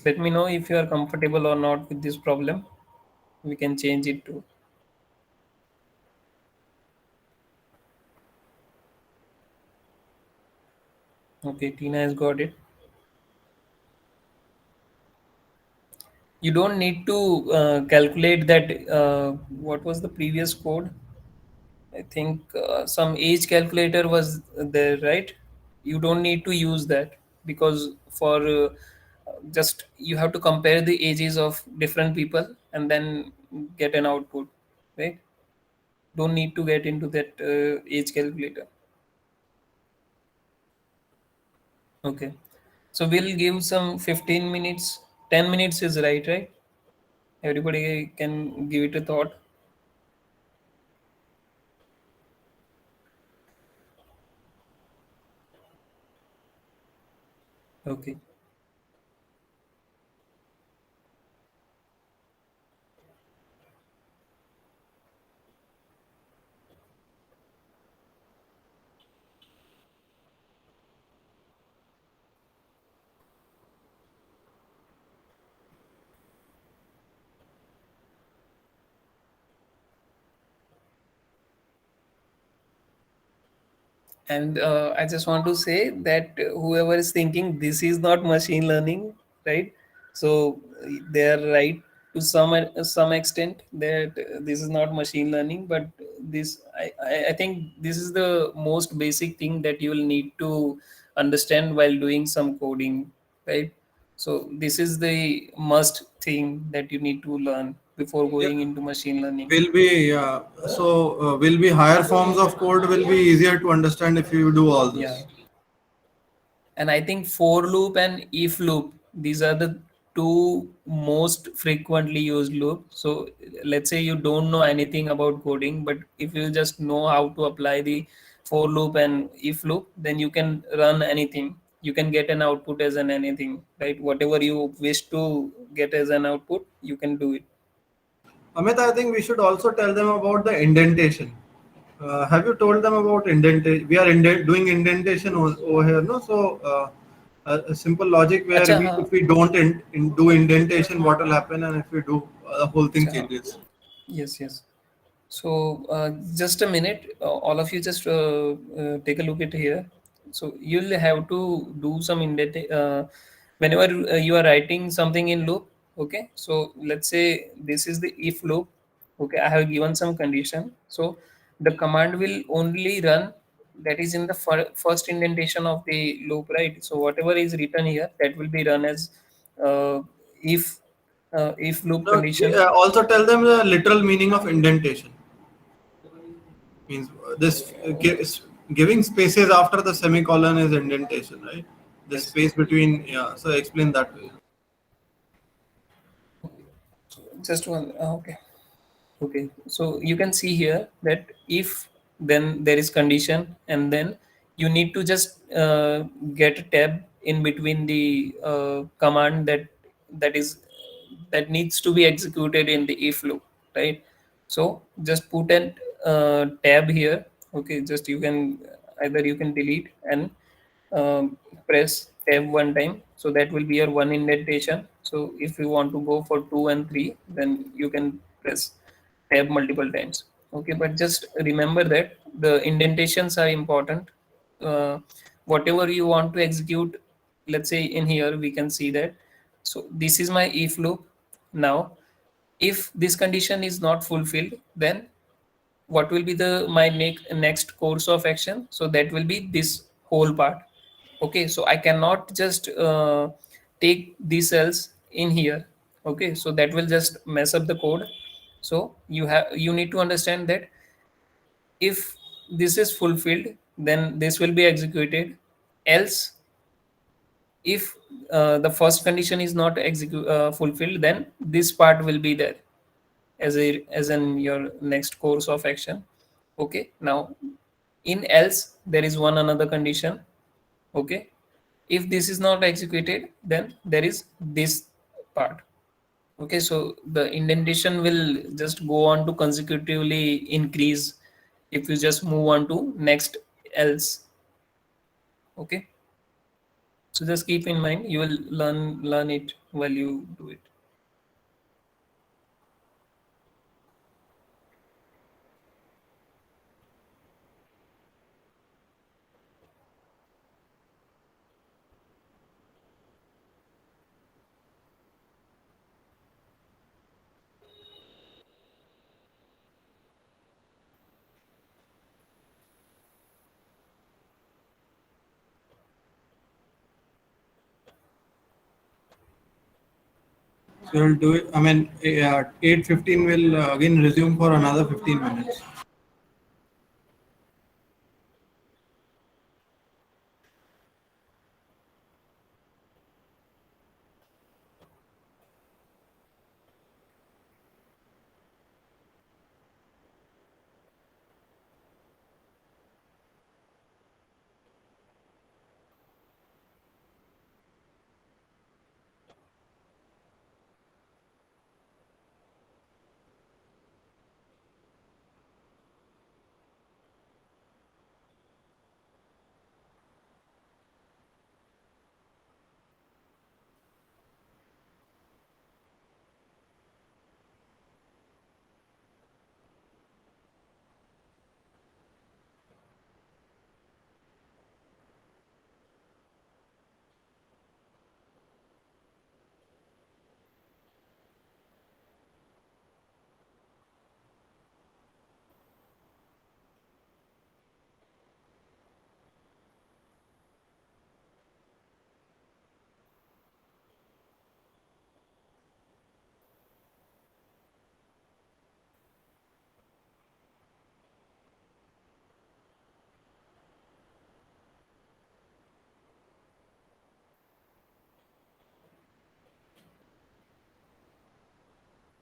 Let me know if you are comfortable or not with this problem. We can change it to. Okay, Tina has got it. You don't need to calculate that. What was the previous code? I think some age calculator was there, right? You don't need to use that because for just you have to compare the ages of different people and then get an output, right? Don't need to get into that age calculator. Okay, so we'll give some 15 minutes. 10 minutes is right? Everybody can give it a thought. Okay. And I just want to say that whoever is thinking this is not machine learning, right? So they are right to some extent that this is not machine learning, but this I think this is the most basic thing that you will need to understand while doing some coding, right? So this is the must thing that you need to learn before Yeah. going into machine learning. Will be will be higher forms of code will be easier to understand if you do all this. Yeah. And I think for loop and if loop, these are the two most frequently used loop. So let's say you don't know anything about coding, but if you just know how to apply the for loop and if loop, then you can run anything. You can get an output as an anything, right? Whatever you wish to get as an output, you can do it. Amit, I think we should also tell them about the indentation. Have you told them about indentation? We are doing indentation over here, no? So a simple logic where Acha, if we don't do indentation, what will happen, and if we do, the whole thing acha, changes. yes. So just a minute, all of you just take a look at here. So you'll have to do some indent whenever you are writing something in loop. Okay, so let's say this is the if loop. Okay, I have given some condition. So the command will only run that is in the first indentation of the loop, right? So whatever is written here, that will be run as uh, if if loop No, condition. also tell them the literal meaning of indentation. Means this giving spaces after the semicolon is indentation, right? The Yes. space between, yeah. So explain that to you. Just one. Okay. Okay. So you can see here that if then there is condition and then you need to just get a tab in between the command that is that needs to be executed in the if loop, right? So just put an tab here. Okay. Just you can either you can delete and press tab one time, so that will be your one indentation. So if you want to go for 2 and 3, then you can press tab multiple times. Okay, but just remember that the indentations are important. Whatever you want to execute, let's say in here we can see that. So this is my if loop. Now if this condition is not fulfilled, then what will be the my next course of action? So that will be this whole part. Okay, so I cannot just take these cells in here. Okay, so that will just mess up the code. So you need to understand that if this is fulfilled, then this will be executed. Else, if the first condition is not fulfilled, then this part will be there as in your next course of action. Okay, now in else there is one another condition. Okay, if this is not executed, then there is this part. Okay, so the indentation will just go on to consecutively increase if you just move on to next else. Okay, so just keep in mind, you will learn it while you do it. So we'll do it. I mean, 8:15 will again resume for another 15 minutes.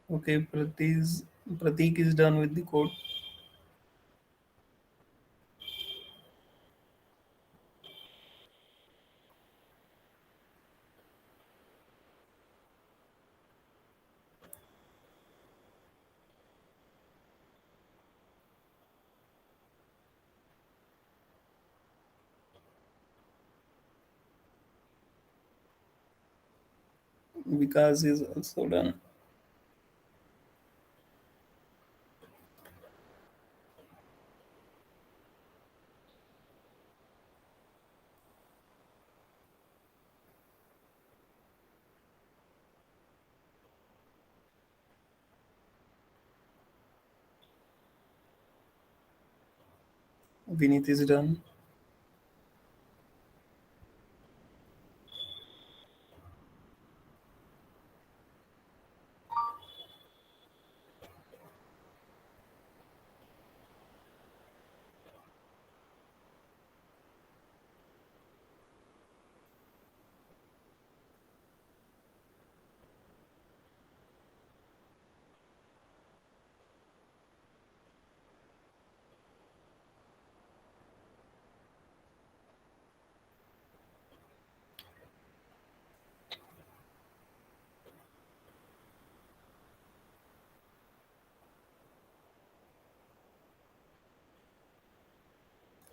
Okay, Pratik is done with the code. Vikas is also done. Vinith is done.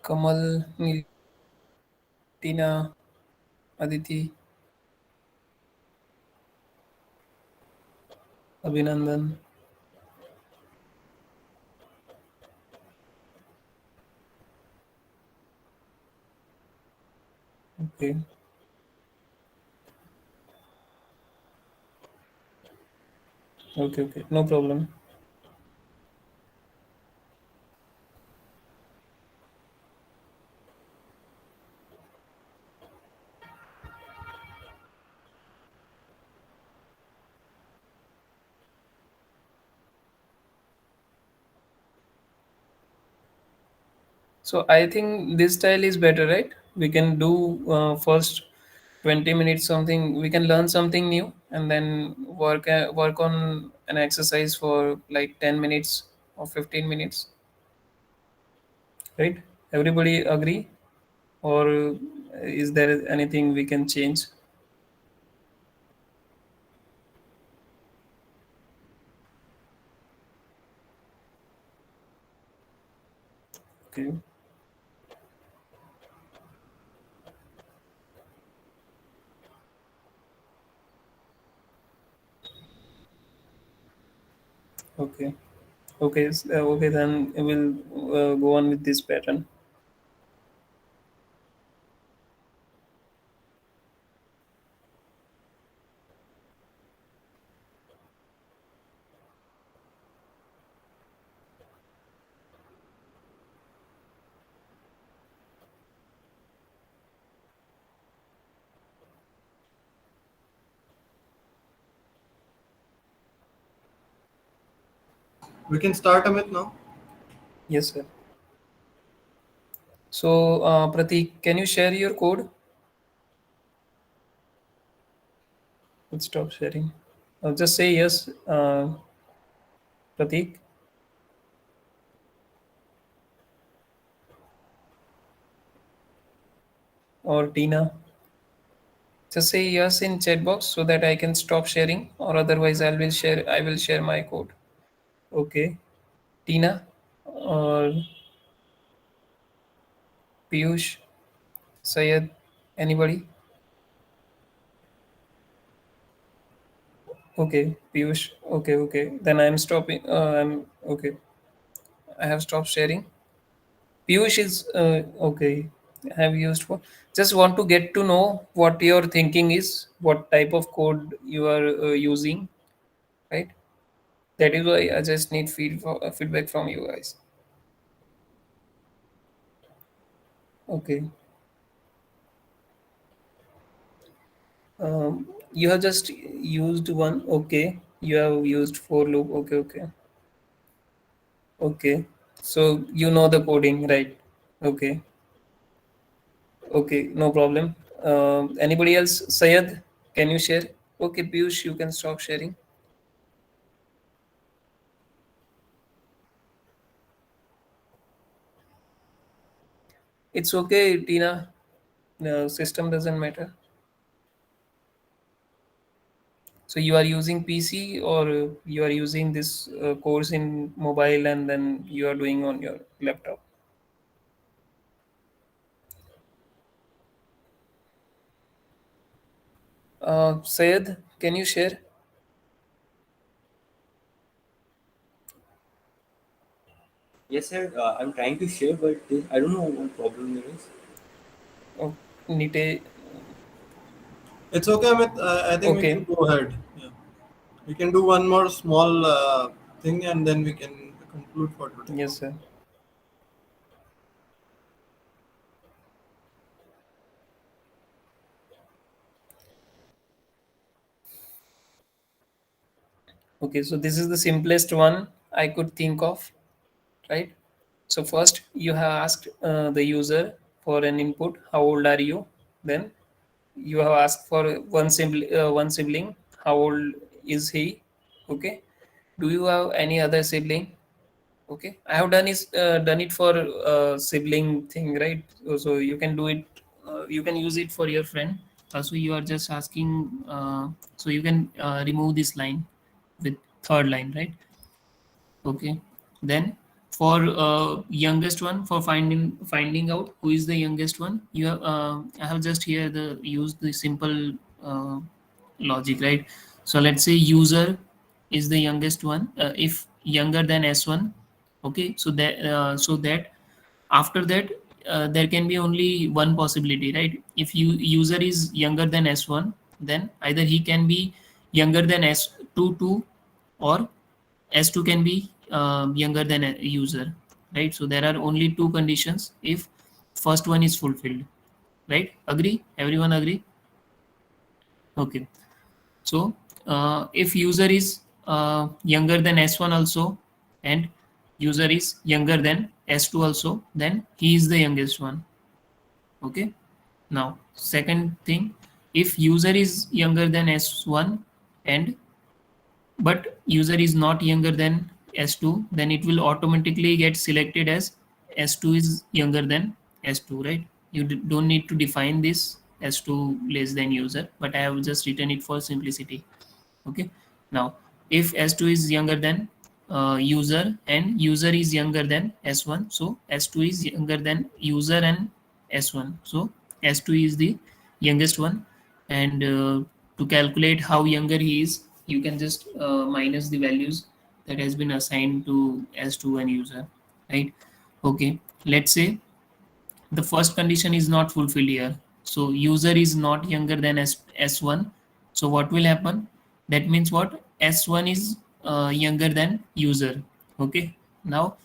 Kamal, Tina, Aditi, Abhinandan. Okay. Okay, okay. No problem. So I think this style is better, right? We can do first 20 minutes something. We can learn something new, and then work on an exercise for like 10 minutes or 15 minutes, right? Everybody agree, or is there anything we can change? Okay. Okay. Okay. Okay. Then we'll go on with this pattern. We can start, Amit, now. Yes, sir. So, Pratik, can you share your code? Let's stop sharing. Just say yes, Pratik. Or Tina. Just say yes in chat box so that I can stop sharing, or otherwise I will share my code. Okay. Tina or Piyush, Sayed, anybody? Okay, Piyush. Okay, okay. Then I'm stopping. I'm okay. I have stopped sharing. Piyush is okay. I have used for. Just want to get to know what your thinking is, what type of code you are using, right? That is why I just need feedback from you guys. Okay. You have just used one. Okay. You have used for loop. Okay. Okay. Okay. So you know the coding, right? Okay. Okay. No problem. Anybody else? Sayed, can you share? Okay, Piyush, you can stop sharing. It's okay, Tina. The system doesn't matter. So you are using PC or you are using this course in mobile and then you are doing on your laptop. Sayed, can you share? Yes, sir. I'm trying to share, but I don't know what problem there is. Oh, Nite. It's okay, Amit. I think we can Okay. go ahead. Yeah. We can do one more small thing and then we can conclude for today. Yes, sir. Okay, so this is the simplest one I could think of, right? So first you have asked the user for an input, how old are you? Then you have asked for one sibling, how old is he? Okay. Do you have any other sibling? Okay, I have done it for sibling thing, right? So you can do it. You can use it for your friend. So you are just asking. So you can remove this line with third line, right? Okay. Then for youngest one, for finding out who is the youngest one, you have I have just here the use the simple uh, logic, right? So let's say user is the youngest one. If younger than S1, okay. So that after that there can be only one possibility, right? If user is younger than S1, then either he can be younger than S2 too, or S2 can be younger than a user, right? So there are only two conditions if first one is fulfilled, right? Agree? Everyone agree? Okay. So if user is younger than S1 also and user is younger than S2 also, then he is the youngest one. Okay. Now, second thing, if user is younger than S1 and but user is not younger than S2, then it will automatically get selected as S2 is younger than S2, right? You don't need to define this S2 less than user, but I have just written it for simplicity. Okay. Now, if S2 is younger than user and user is younger than S1, so S2 is younger than user and S1. So S2 is the youngest one, and to calculate how younger he is, you can just minus the values that has been assigned to S2 and user, right? Okay. Let's say the first condition is not fulfilled here, so user is not younger than S1. So what will happen? That means what? S1 is younger than user. Okay. Now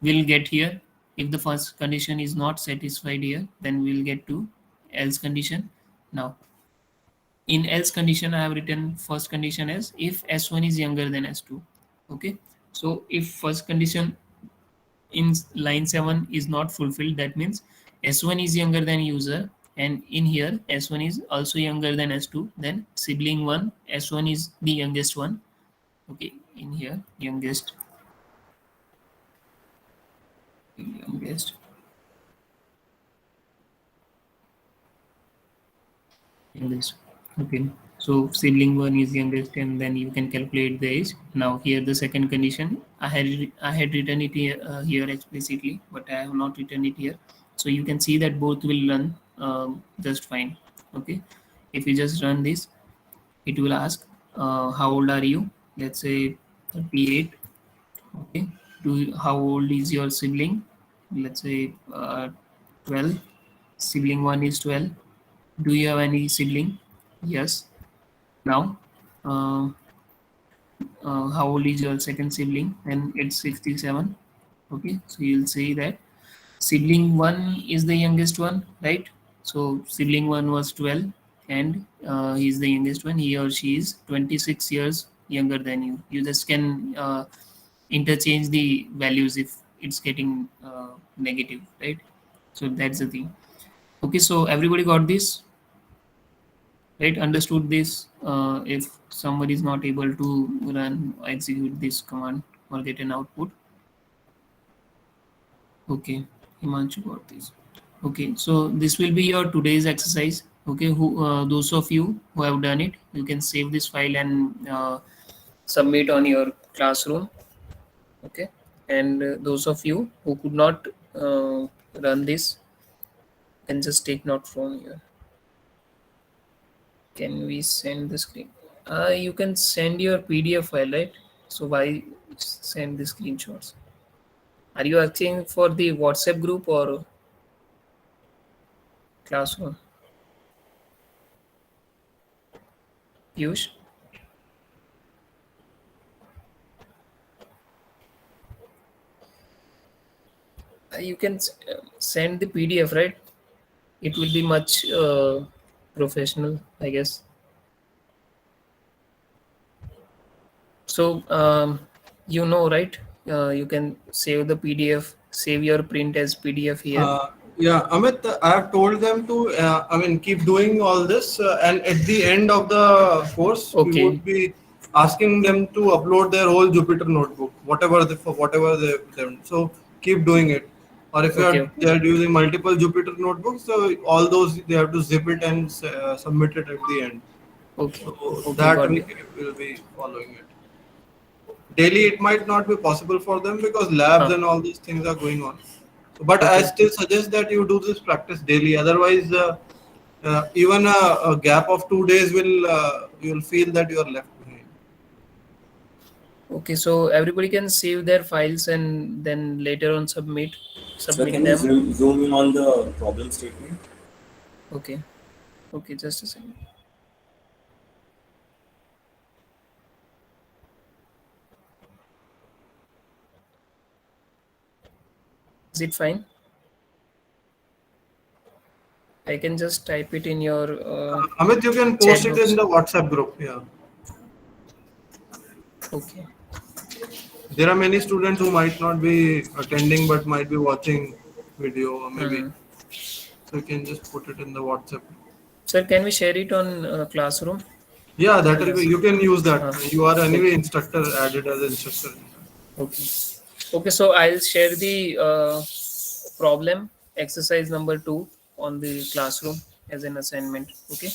we'll get here, if the first condition is not satisfied here, then we'll get to else condition. Now in else condition I have written first condition as if S1 is younger than S2. Okay. So if first condition in line 7 is not fulfilled, that means S1 is younger than user, and in here S1 is also younger than S2, then sibling 1 S1 is the youngest one. Okay, in here youngest youngest. Okay, so sibling 1 is youngest, and then you can calculate the age. Now here the second condition, I had written it here, here explicitly, but I have not written it here. So you can see that both will run just fine. Okay, if you just run this, it will ask how old are you, let's say 38. Okay, how old is your sibling, let's say 12. Sibling 1 is 12. Do you have any sibling? Yes. Now, uh, how old is your second sibling? And it's 67. Okay, so you'll say that sibling 1 is the youngest one, right? So sibling 1 was 12, and he's the youngest one. He or she is 26 years younger than you. You just can interchange the values if it's getting negative, right? So that's the thing. Okay, so everybody got this, right? Understood this. If somebody is not able to run execute this command or get an output. Okay, Himanshu got this. Okay, so this will be your today's exercise. Okay, who those of you who have done it, you can save this file and submit on your classroom. Okay, and those of you who could not run this, can just take note from here. Can we send the screen? You can send your PDF file, right? So why send the screenshots? Are you asking for the WhatsApp group or classroom? Piyush? You can send the PDF, right? It will be much professional, I guess. So you know, right? You can save the PDF, save your print as PDF here. Yeah, Amit, I have told them to, keep doing all this, and at the end of the course, we Okay. would be asking them to upload their whole Jupyter notebook, whatever they've done. So keep doing it. Or if Okay. they are using multiple Jupyter notebooks, so all those they have to zip it and submit it at the end. Okay. So Okay. that Got we it. will be following it. Daily, it might not be possible for them because labs Huh. and all these things are going on. But I Okay. still suggest that you do this practice daily. Otherwise, even a gap of 2 days will you'll feel that you are left behind. Okay. So everybody can save their files and then later on Sir, submit can you them. zoom in on the problem statement? Okay. Okay. Just a second. Is it fine? I can just type it in your Amit, you can chat post it in box. the WhatsApp group. Yeah, Okay. there are many students who might not be attending but might be watching video or maybe. Hmm. So you can just put it in the WhatsApp. Sir, can we share it on classroom? Yeah, that will be. Yes. You can use that. Huh. You are anyway Okay. instructor added as instructor. Okay. Okay. So I'll share the problem exercise number 2 on the classroom as an assignment. Okay.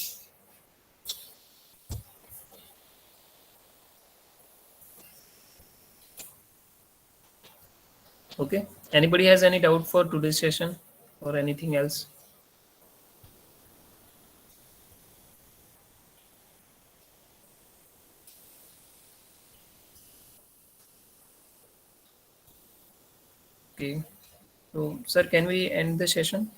Okay. Anybody has any doubt for today's session or anything else? Okay. So, sir, can we end the session?